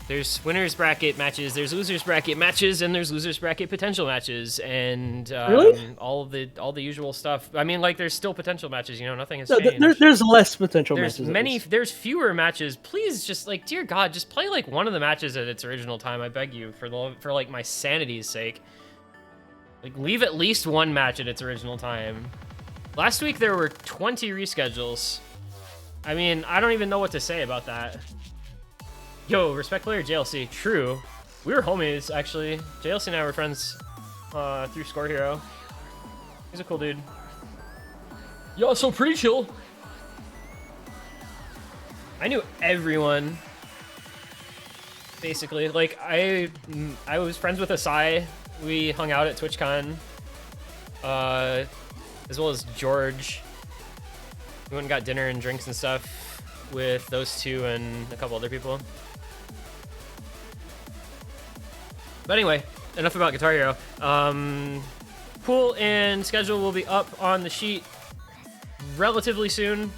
there's winners bracket matches, there's losers bracket matches, and there's losers bracket potential matches, and really? all the usual stuff. I mean, like, there's still potential matches. You know, nothing has changed. There's less potential matches. There's fewer matches. Please, just like, dear God, just play like one of the matches at its original time. I beg you, for like my sanity's sake. Like, leave at least one match at its original time. Last week there were 20 reschedules. I mean, I don't even know what to say about that. Yo, respect player JLC. True. We were homies, actually. JLC and I were friends through Score Hero. He's a cool dude. Yo, so pretty chill. I knew everyone. Basically, like I was friends with Asai. We hung out at TwitchCon, as well as George. We went and got dinner and drinks and stuff with those two and a couple other people. But anyway, enough about Guitar Hero. Pool and schedule will be up on the sheet relatively soon.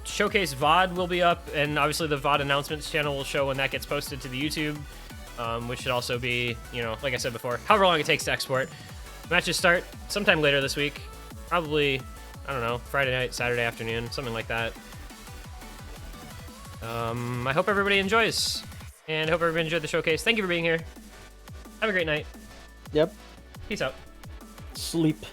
Showcase VOD will be up, and obviously the VOD announcements channel will show when that gets posted to the YouTube, which should also be, you know, like I said before, however long it takes to export. Matches start sometime later this week, probably, I don't know, Friday night, Saturday afternoon, something like that. I hope everybody enjoys, and I hope everybody enjoyed the showcase. Thank you for being here. Have a great night. Yep. Peace out. Sleep.